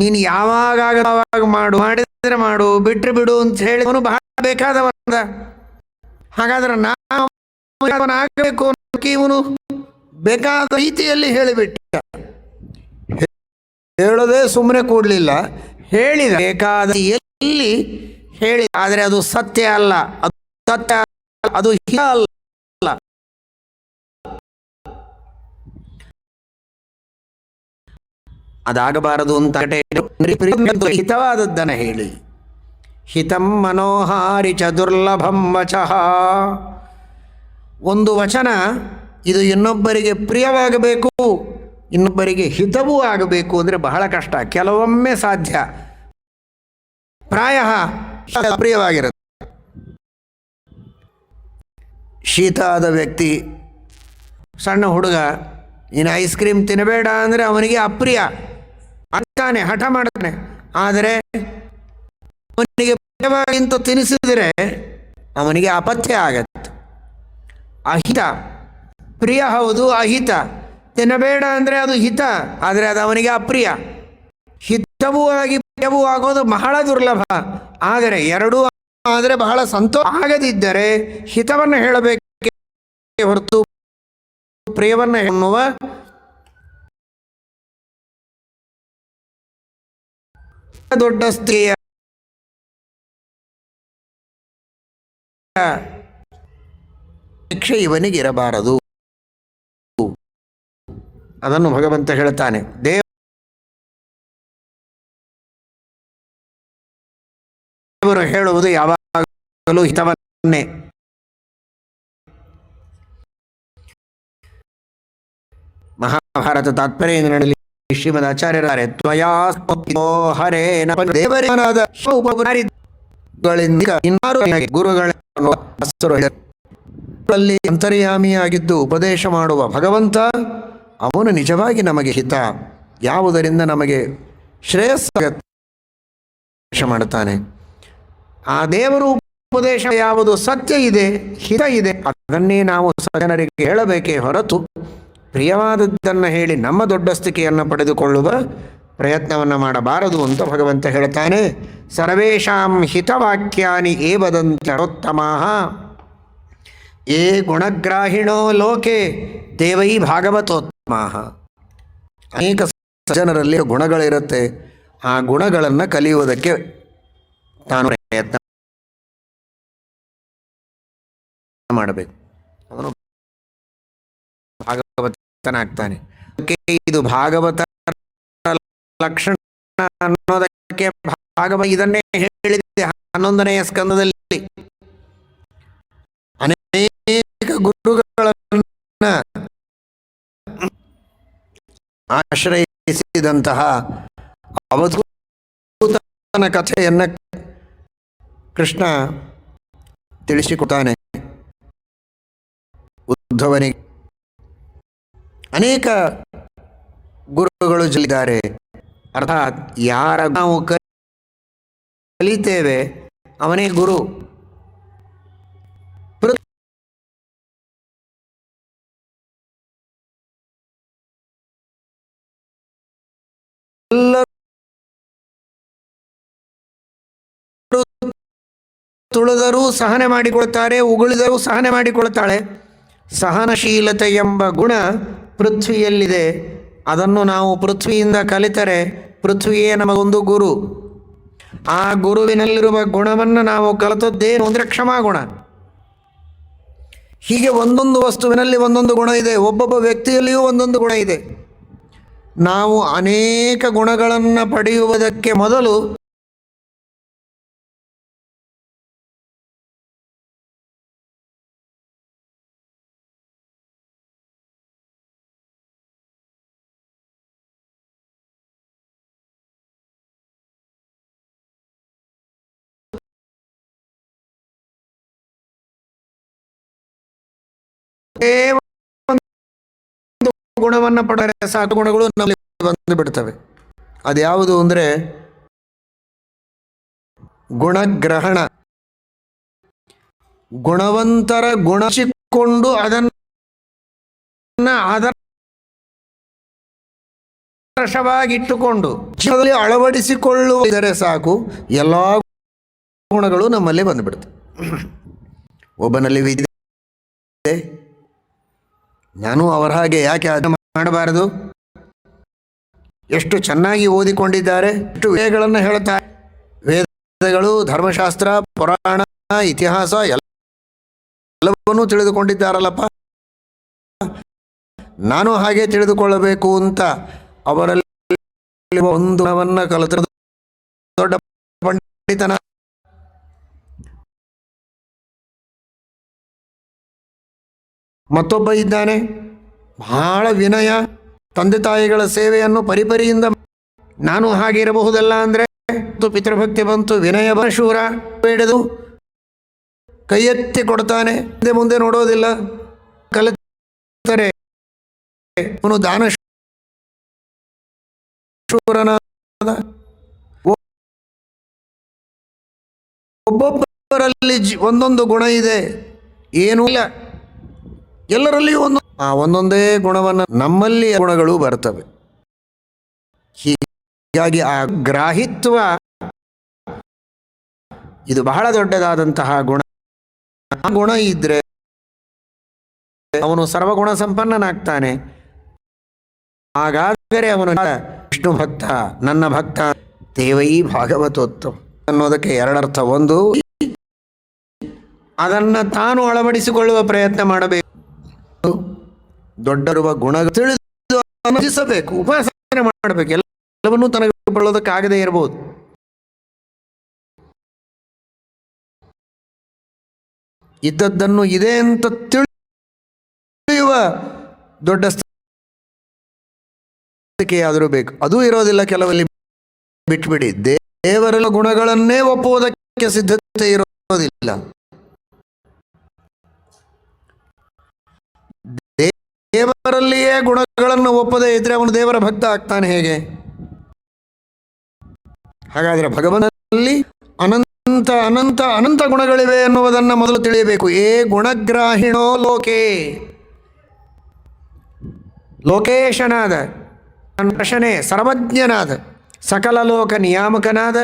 ನೀನು ಯಾವಾಗ ಆವಾಗ ಮಾಡು, ಮಾಡಿದರೆ ಮಾಡು, ಬಿಟ್ಟರೆ ಬಿಡು ಅಂತ ಹೇಳಿ ಅವನು ಬಹಳ ಬೇಕಾದವನಾದ. ಹಾಗಾದ್ರೆ ನಾವು ಆಗಬೇಕು ಅನ್ನೋಕ್ಕೆ ಇವನು ಬೇಕಾದ ರೀತಿಯಲ್ಲಿ ಹೇಳಿಬಿಟ್ಟ. ಹೇಳದೆ ಸುಮ್ಮನೆ ಕೂಡಲಿಲ್ಲ, ಹೇಳಿದ ಬೇಕಾದ ಎಲ್ಲಿ ಹೇಳಿ. ಆದರೆ ಅದು ಸತ್ಯ ಅಲ್ಲ, ಅದು ಸತ್ಯ ಅಲ್ಲ, ಅದು ಹಿತ ಅಲ್ಲ. ಅದಾಗಬಾರದು ಅಂತ ಹಿತವಾದದ್ದನ್ನು ಹೇಳಿ. ಹಿತಂ ಮನೋಹಾರಿ ಚ ದುರ್ಲಭಂ ವಚಃ. ಒಂದು ವಚನ ಇದು ಇನ್ನೊಬ್ಬರಿಗೆ ಪ್ರಿಯವಾಗಬೇಕು, ಇನ್ನೊಬ್ಬರಿಗೆ ಹಿತವೂ ಆಗಬೇಕು ಅಂದರೆ ಬಹಳ ಕಷ್ಟ. ಕೆಲವೊಮ್ಮೆ ಸಾಧ್ಯ, ಪ್ರಾಯ ಅಪ್ರಿಯವಾಗಿರುತ್ತೆ. ಶೀತ ಆದ ವ್ಯಕ್ತಿ, ಸಣ್ಣ ಹುಡುಗ, ಇನ್ನು ಐಸ್ ಕ್ರೀಮ್ ತಿನ್ನಬೇಡ ಅಂದರೆ ಅವನಿಗೆ ಅಪ್ರಿಯ ಆಗ್ತಾನೆ, ಹಠ ಮಾಡ್ತಾನೆ. ಆದರೆ ಅವನಿಗೆ ಪ್ರಿಯವಾಗಿಂತ ತಿನ್ನಿಸಿದರೆ ಅವನಿಗೆ ಅಪಥ್ಯ ಆಗತ್ತೆ, ಅಹಿತ. ಪ್ರಿಯ ಹೌದು, ಅಹಿತ. ತಿನ್ನಬೇಡ ಅಂದರೆ ಅದು ಹಿತ, ಆದರೆ ಅದು ಅವನಿಗೆ ಅಪ್ರಿಯ. ಹಿತವೂ ಆಗಿ ಪ್ರಿಯವೂ ಆಗೋದು ಬಹಳ ದುರ್ಲಭ. ಆದರೆ ಎರಡೂ ಆದರೆ ಬಹಳ ಸಂತೋಷ. ಆಗದಿದ್ದರೆ ಹಿತವನ್ನು ಹೇಳಬೇಕೆ ಹೊರತು ಪ್ರಿಯವನ್ನು ಎನ್ನುವ ದೊಡ್ಡ ಸ್ತ್ರೀಯ ಶಿಕ್ಷೆ ಇವನಿಗಿರಬಾರದು. ಅದನ್ನು ಭಗವಂತ ಹೇಳ್ತಾನೆ. ದೇವರು ಹೇಳುವುದು ಯಾವಾಗಲೂ ಹಿತವನ್ನೇ. ಮಹಾಭಾರತ ತಾತ್ಪರ್ಯ ಶ್ರೀಮದ್ ಆಚಾರ್ಯರಾರೆ ಗುರುಗಳಲ್ಲಿ ಅಂತರ್ಯಾಮಿಯಾಗಿದ್ದು ಉಪದೇಶ ಮಾಡುವ ಭಗವಂತ ಅವನು ನಿಜವಾಗಿ ನಮಗೆ ಹಿತ, ಯಾವುದರಿಂದ ನಮಗೆ ಶ್ರೇಯಸ್ಸು ಮಾಡುತ್ತಾನೆ. ಆ ದೇವರು ಉಪದೇಶ ಯಾವುದು ಸತ್ಯ ಇದೆ, ಹಿತ ಇದೆ, ಅದನ್ನೇ ನಾವು ಜನರಿಗೆ ಹೇಳಬೇಕೇ ಹೊರತು ಪ್ರಿಯವಾದದ್ದನ್ನು ಹೇಳಿ ನಮ್ಮ ದೊಡ್ಡಸ್ತಿಕೆಯನ್ನು ಪಡೆದುಕೊಳ್ಳುವ ಪ್ರಯತ್ನವನ್ನು ಮಾಡಬಾರದು ಅಂತ ಭಗವಂತ ಹೇಳ್ತಾನೆ. ಸರ್ವೇಷಾಂ ಹಿತವಾಕ್ಯಾನಿ ಏವದಂತ್ಯರೋತ್ತಮಾಃ ಯೇ ಗುಣಗ್ರಾಹಿಣೋ ಲೋಕೆ ದೇವೈ ಭಾಗವತೋತ್ತಮಾಃ. ಅನೇಕ ಜನರಲ್ಲಿ ಗುಣಗಳಿರುತ್ತೆ, ಆ ಗುಣಗಳನ್ನು ಕಲಿಯುವುದಕ್ಕೆ ತಾನು ಪ್ರಯತ್ನ ಮಾಡಬೇಕು. ಅವನು ಭಾಗವತನಾಗ್ತಾನೆ. ಇದು ಭಾಗವತ ಲಕ್ಷಣ ಅನ್ನೋದಕ್ಕೆ ಇದನ್ನೇ ಹೇಳಿದೆ 11ನೇ ಸ್ಕಂದದಲ್ಲಿ. ಅನೇಕ ಗುರುಗಳನ್ನ ಆಶ್ರಯಿಸಿದಂತಹ ಅವಧೂತನ ಕಥೆಯನ್ನ ಕೃಷ್ಣ ತಿಳಿಸಿಕೊಡ್ತಾನೆ ಉದ್ಧವನಿಗೆ. ಅನೇಕ ಗುರುಗಳು ಇದ್ದಾರೆ. ಅರ್ಥಾತ್ ಯಾರ ನಾವು ಕಲಿತೇವೆ ಅವನೇ ಗುರು. ಎಲ್ಲರೂ ತುಳಿದರೂ ಸಹನೆ ಮಾಡಿಕೊಳ್ತಾರೆ, ಉಗುಳಿದರೂ ಸಹನೆ ಮಾಡಿಕೊಳ್ತಾಳೆ. ಸಹನಶೀಲತೆ ಎಂಬ ಗುಣ ಪೃಥ್ವಿಯಲ್ಲಿದೆ. ಅದನ್ನು ನಾವು ಪೃಥ್ವಿಯಿಂದ ಕಲಿತರೆ ಪೃಥ್ವಿಯೇ ನಮಗೊಂದು ಗುರು. ಆ ಗುರುವಿನಲ್ಲಿರುವ ಗುಣವನ್ನು ನಾವು ಕಲಿತದ್ದೇನು ಅಂದರೆ ಕ್ಷಮಾಗುಣ. ಹೀಗೆ ಒಂದೊಂದು ವಸ್ತುವಿನಲ್ಲಿ ಒಂದೊಂದು ಗುಣ ಇದೆ, ಒಬ್ಬೊಬ್ಬ ವ್ಯಕ್ತಿಯಲ್ಲಿಯೂ ಒಂದೊಂದು ಗುಣ ಇದೆ. ನಾವು ಅನೇಕ ಗುಣಗಳನ್ನು ಪಡೆಯುವುದಕ್ಕೆ ಮೊದಲು ಗುಣವನ್ನು ಪಡೆದರೆ ಸಾಕು, ಗುಣಗಳು ನಮ್ಮಲ್ಲಿ ಬಂದು ಬಿಡ್ತವೆ. ಅದ್ಯಾವುದು ಅಂದರೆ ಗುಣಗ್ರಹಣ. ಗುಣವಂತರ ಗುಣಸಿಕೊಂಡು ಅದನ್ನು ಆದರ್ಶವಾಗಿಟ್ಟುಕೊಂಡು ಜೀವನದಲ್ಲಿ ಅಳವಡಿಸಿಕೊಳ್ಳುವುದರೆ ಸಾಕು, ಎಲ್ಲ ಗುಣಗಳು ನಮ್ಮಲ್ಲಿ ಬಂದುಬಿಡುತ್ತೆ. ಒಬ್ಬನಲ್ಲಿ ವಿದ್ಯೆ, ನಾನು ಅವರ ಹಾಗೆ ಯಾಕೆ ಅದನ್ನು ಮಾಡಬಾರದು? ಎಷ್ಟು ಚೆನ್ನಾಗಿ ಓದಿಕೊಂಡಿದ್ದಾರೆ, ಎಷ್ಟು ವಿಷಯಗಳನ್ನು ಹೇಳ್ತಾರೆ. ವೇದಗಳು, ಧರ್ಮಶಾಸ್ತ್ರ, ಪುರಾಣ, ಇತಿಹಾಸ ಎಲ್ಲವನ್ನೂ ತಿಳಿದುಕೊಂಡಿದ್ದಾರಲ್ಲಪ್ಪ. ನಾನು ಹಾಗೆ ತಿಳಿದುಕೊಳ್ಳಬೇಕು ಅಂತ ಅವರಲ್ಲಿ ಒಂದು ಗುಣವನ್ನು ಕಲಿತ ದೊಡ್ಡ ಪಂಡಿತನ. ಮತ್ತೊಬ್ಬ ಇದ್ದಾನೆ, ಬಹಳ ವಿನಯ, ತಂದೆ ತಾಯಿಗಳ ಸೇವೆಯನ್ನು ಪರಿಪರಿಯಿಂದ. ನಾನು ಹಾಗೆ ಇರಬಹುದಲ್ಲ ಅಂದರೆ ಪಿತೃಭಕ್ತಿ ಬಂತು, ವಿನಯ ಶೂರ ಬೇಡದು, ಕೈ ಎತ್ತಿ ಕೊಡ್ತಾನೆ, ಮುಂದೆ ಮುಂದೆ ನೋಡೋದಿಲ್ಲ. ಕಲಿತರೆ ಅವನು ದಾನ ಶೂರನಾದ. ಒಬ್ಬೊಬ್ಬರಲ್ಲಿ ಒಂದೊಂದು ಗುಣ ಇದೆ, ಏನೂ ಇಲ್ಲ, ಎಲ್ಲರಲ್ಲಿಯೂ ಒಂದೊಂದೇ ಗುಣವನ್ನು. ನಮ್ಮಲ್ಲಿ ಗುಣಗಳು ಬರ್ತವೆ. ಹೀಗಾಗಿ ಆ ಗ್ರಾಹಿತ್ವ ಇದು ಬಹಳ ದೊಡ್ಡದಾದಂತಹ ಗುಣ. ಆ ಗುಣ ಇದ್ರೆ ಅವನು ಸರ್ವಗುಣ ಸಂಪನ್ನನಾಗ್ತಾನೆ. ಹಾಗಾದರೆ ಅವನು ವಿಷ್ಣು ಭಕ್ತ, ನನ್ನ ಭಕ್ತ. ದೇವೈ ಭಾಗವತೋತ್ತಮ ಅನ್ನೋದಕ್ಕೆ ಎರಡರ್ಥ. ಒಂದು, ಅದನ್ನು ತಾನು ಅಳವಡಿಸಿಕೊಳ್ಳುವ ಪ್ರಯತ್ನ ಮಾಡಬೇಕು. ದೊಡ್ಡರುವ ಗುಣ ತಿಳಿದು ಅನುಸರಿಸಬೇಕು, ಉಪಾಸನೆ ಮಾಡಬೇಕು. ಎಲ್ಲವನ್ನೂ ತನಗೆ ಬಳೋದಕ್ಕಾಗದೇ ಇರಬಹುದು. ಇದ್ದದ್ದನ್ನು ಇದೆ ಅಂತ ತಿಳಿಯುವ ದೊಡ್ಡ ಸ್ಥಿತಿಯಾದರೂ ಬೇಕು. ಅದೂ ಇರೋದಿಲ್ಲ ಕೆಲವಲ್ಲಿ. ಬಿಟ್ಬಿಡಿ, ದೇವರ ಗುಣಗಳನ್ನೇ ಒಪ್ಪುವುದಕ್ಕೆ ಸಿದ್ಧತೆ ಇರೋದಿಲ್ಲ. ದೇವರಲ್ಲಿಯೇ ಗುಣಗಳನ್ನು ಒಪ್ಪದೇ ಇದ್ರೆ ಅವನು ದೇವರ ಭಕ್ತ ಆಗ್ತಾನೆ ಹೇಗೆ? ಹಾಗಾದರೆ ಭಗವಂತನಲ್ಲಿ ಅನಂತ ಅನಂತ ಅನಂತ ಗುಣಗಳಿವೆ ಎನ್ನುವುದನ್ನು ಮೊದಲು ತಿಳಿಯಬೇಕು. ಗುಣಗ್ರಾಹಿಣೋ ಲೋಕೆ, ಲೋಕೇಶನಾದ, ಪ್ರಶನೆ ಸರ್ವಜ್ಞನಾದ, ಸಕಲ ಲೋಕ ನಿಯಾಮಕನಾದ,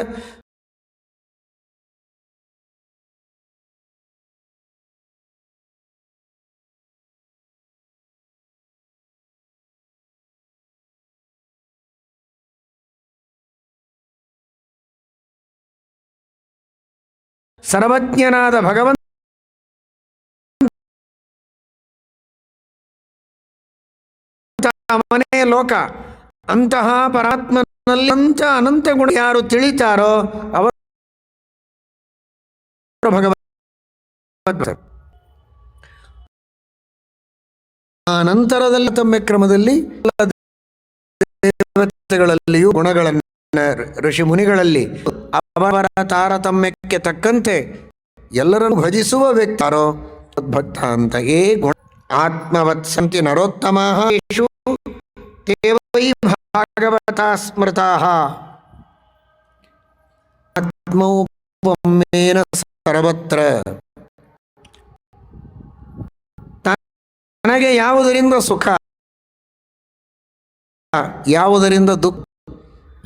ಸರ್ವಜ್ಞನಾದ ಭಗವಂತ ಅವನೇ ಲೋಕ. ಅಂತಹ ಪರಾತ್ಮನಲ್ಲಿ ಅನಂತ ಗುಣ ಯಾರು ತಿಳಿತಾರೋ ಅವರು ಭಗವಂತ. ಆ ನಂತರದಲ್ಲಿ ತಮ್ಮ ಕ್ರಮದಲ್ಲಿ ದೇವತೆಗಳಲ್ಲಿಯೂ ಗುಣಗಳನ್ನು ಋಷಿ ಮುನಿಗಳಲ್ಲಿ ಅವರ ತಾರತಮ್ಯಕ್ಕೆ ತಕ್ಕಂತೆ ಎಲ್ಲರನ್ನು ಭಜಿಸುವ ವ್ಯಕ್ತಾರೋ ಭಕ್ತ ಅಂತ. ಗುಣ ಆತ್ಮವತ್ಸಂತಿ ನರೋತ್ತಮಃ ದೇವೈ ಭಾಗವತಾ ಸ್ಮೃತಾಃ ಆತ್ಮೌಪಮೇನ ಸರ್ವತ್ರ. ನನಗೆ ಯಾವುದರಿಂದ ಸುಖ, ಯಾವುದರಿಂದ ದುಃಖ,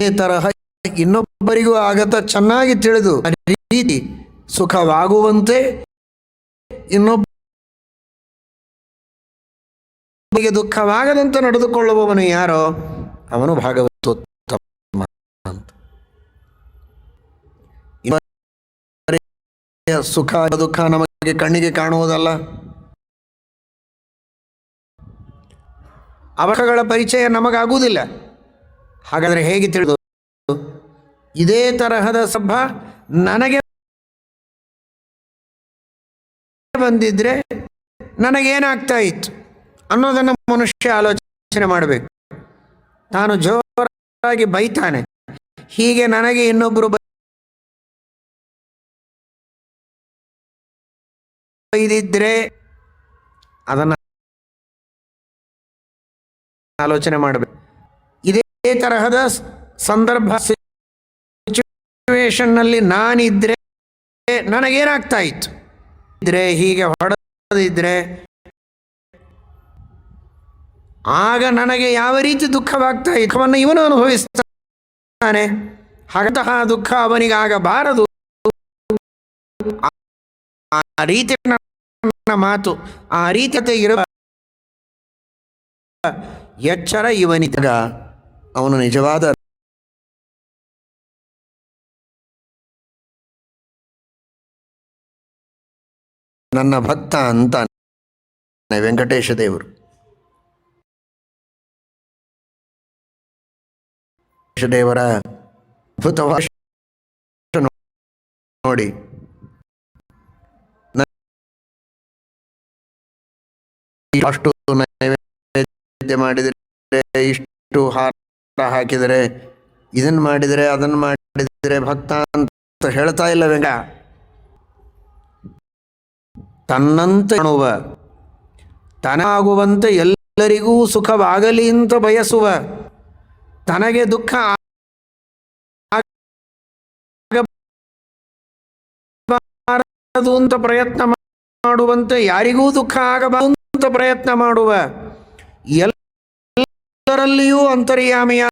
ಈ ತರಹ ಇನ್ನೊಬ್ಬರಿಗೂ ಆಗತ್ತ ಚೆನ್ನಾಗಿ ತಿಳಿದು ರೀತಿ ಸುಖವಾಗುವಂತೆ ಇನ್ನೊಬ್ಬರಿಗೆ ದುಃಖವಾಗದಂತೆ ನಡೆದುಕೊಳ್ಳುವವನು ಯಾರೋ ಅವನು ಭಾಗವತೋತ್ತಮ ಅಂತ. ಸುಖ ದುಃಖ ನಮಗೆ ಕಣ್ಣಿಗೆ ಕಾಣುವುದಲ್ಲ. ಅವಗಳ ಪರಿಚಯ ನಮಗಾಗುವುದಿಲ್ಲ. ಹಾಗಾದರೆ ಹೇಗೆ ತಿಳಿದು? ಇದೇ ತರಹದ ಸಭ ನನಗೆ ಬಂದಿದ್ರೆ ನನಗೇನಾಗ್ತಾ ಇತ್ತು ಅನ್ನೋದನ್ನು ಮನುಷ್ಯ ಆಲೋಚನೆ ಮಾಡಬೇಕು. ತಾನು ಜೋರಾಗಿ ಬೈತಾನೆ, ಹೀಗೆ ನನಗೆ ಇನ್ನೊಬ್ಬರು ಬೈದಿದ್ರೆ ಅದನ್ನು ಆಲೋಚನೆ ಮಾಡಬೇಕು. ಇದೇ ತರಹದ ಸಂದರ್ಭ ಸಿಚುವೇಶನ್ನಲ್ಲಿ ನಾನಿದ್ರೆ ನನಗೇನಾಗ್ತಾ ಇತ್ತು ಇದ್ರೆ, ಹೀಗೆ ಹೊಡೆದಿದ್ರೆ ಆಗ ನನಗೆ ಯಾವ ರೀತಿ ದುಃಖವಾಗ್ತಾ ಇತ್ತು, ದುಃಖವನ್ನು ಇವನು ಅನುಭವಿಸ್ತಾನೆ. ಹಾಗಂತಹ ದುಃಖ ಅವನಿಗಾಗಬಾರದು. ಆ ರೀತಿ ನನ್ನ ಮಾತು, ಆ ರೀತಿಯತೆ ಇರಬಾರದು. ಎಚ್ಚರ ಇವನಿದ್ದಾಗ ಅವನು ನಿಜವಾದ ನನ್ನ ಭಕ್ತ ಅಂತ ವೆಂಕಟೇಶ ದೇವರು. ದೇವರ ಅದ್ಭುತವಾದ ನೋಡಿ, ಅಷ್ಟು ನೈವೇದ್ಯ ಮಾಡಿದರೆ, ಇಷ್ಟು ಹಾರ ಹಾಕಿದರೆ, ಇದನ್ನು ಮಾಡಿದರೆ, ಅದನ್ನು ಮಾಡಿದರೆ ಭಕ್ತ ಅಂತ ಹೇಳ್ತಾ ಇಲ್ಲ ವೆಂಕ. ತನ್ನಂತೆ ಕಾಣುವ, ತನಗಾಗುವಂತೆ ಎಲ್ಲರಿಗೂ ಸುಖವಾಗಲಿ ಅಂತ ಬಯಸುವ, ತನಗೆ ದುಃಖ ಆಗಬಾರದು ಅಂತ ಪ್ರಯತ್ನ ಮಾಡುವಂತೆ, ಯಾರಿಗೂ ದುಃಖ ಆಗಬಾರದು ಅಂತ ಪ್ರಯತ್ನ ಮಾಡುವ, ಎಲ್ಲರಲ್ಲಿಯೂ ಅಂತರ್ಯಾಮಿಯಾದ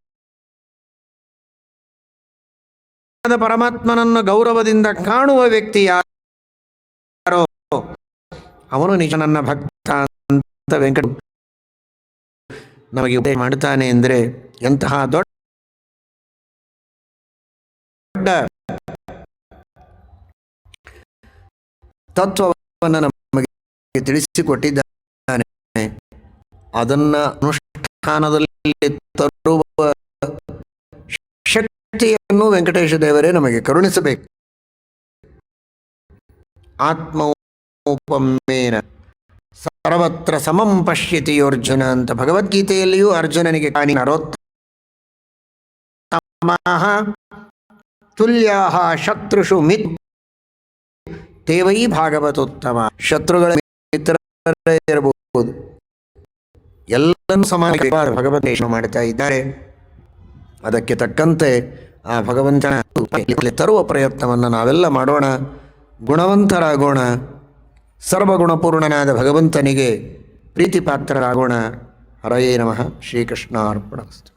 ಪರಮಾತ್ಮನನ್ನು ಗೌರವದಿಂದ ಕಾಣುವ ವ್ಯಕ್ತಿ ಯಾರೋ ಅವನು ನಿಜ ನನ್ನ ಭಕ್ತ ಅಂತ ವೆಂಕಟ ನಮಗೆ ಉಪದೇಶ ಮಾಡುತ್ತಾನೆ. ಅಂದರೆ ಎಂತಹ ದೊಡ್ಡ ತತ್ವವನ್ನು ನಮಗೆ ತಿಳಿಸಿಕೊಟ್ಟಿದ್ದಾನೆ. ಅದನ್ನು ಅನುಷ್ಠಾನದಲ್ಲಿ ತರುವ ಶಕ್ತಿಯನ್ನು ವೆಂಕಟೇಶ ದೇವರೇ ನಮಗೆ ಕರುಣಿಸಬೇಕು. ಆತ್ಮೋಪಮೇನ ಸರ್ವತ್ರ ಸಮಂ ಪಶ್ಯತಿ ಅರ್ಜುನ ಅಂತ ಭಗವದ್ಗೀತೆಯಲ್ಲಿಯೂ ಅರ್ಜುನನಿಗೆ ಕಾಣಿ ನರೋತ್ತಮಃ ತುಲ್ಯಾಃ ಶತ್ರುಷು ಮಿತ್ ತೇವೈ ಭಾಗವತೋತ್ತಮ. ಶತ್ರುಗಳ ಮಿತ್ರರೇ ಇರಬಹುದು, ಎಲ್ಲರೂ ಸಮಾನ ಭಗವದ್ಗೀತೆ ಮಾಡುತ್ತಾ ಇದ್ದಾರೆ. ಅದಕ್ಕೆ ತಕ್ಕಂತೆ ಆ ಭಗವಂತನ ತರುವ ಪ್ರಯತ್ನವನ್ನು ನಾವೆಲ್ಲ ಮಾಡೋಣ, ಗುಣವಂತರಾಗೋಣ, ಸರ್ವಗುಣಪೂರ್ಣನಾದ ಭಗವಂತನಿಗೆ ಪ್ರೀತಿಪಾತ್ರರಾಗೋಣ. ಹರಯೇ ನಮಃ. ಶ್ರೀಕೃಷ್ಣಾರ್ಪಣಮಸ್ತು.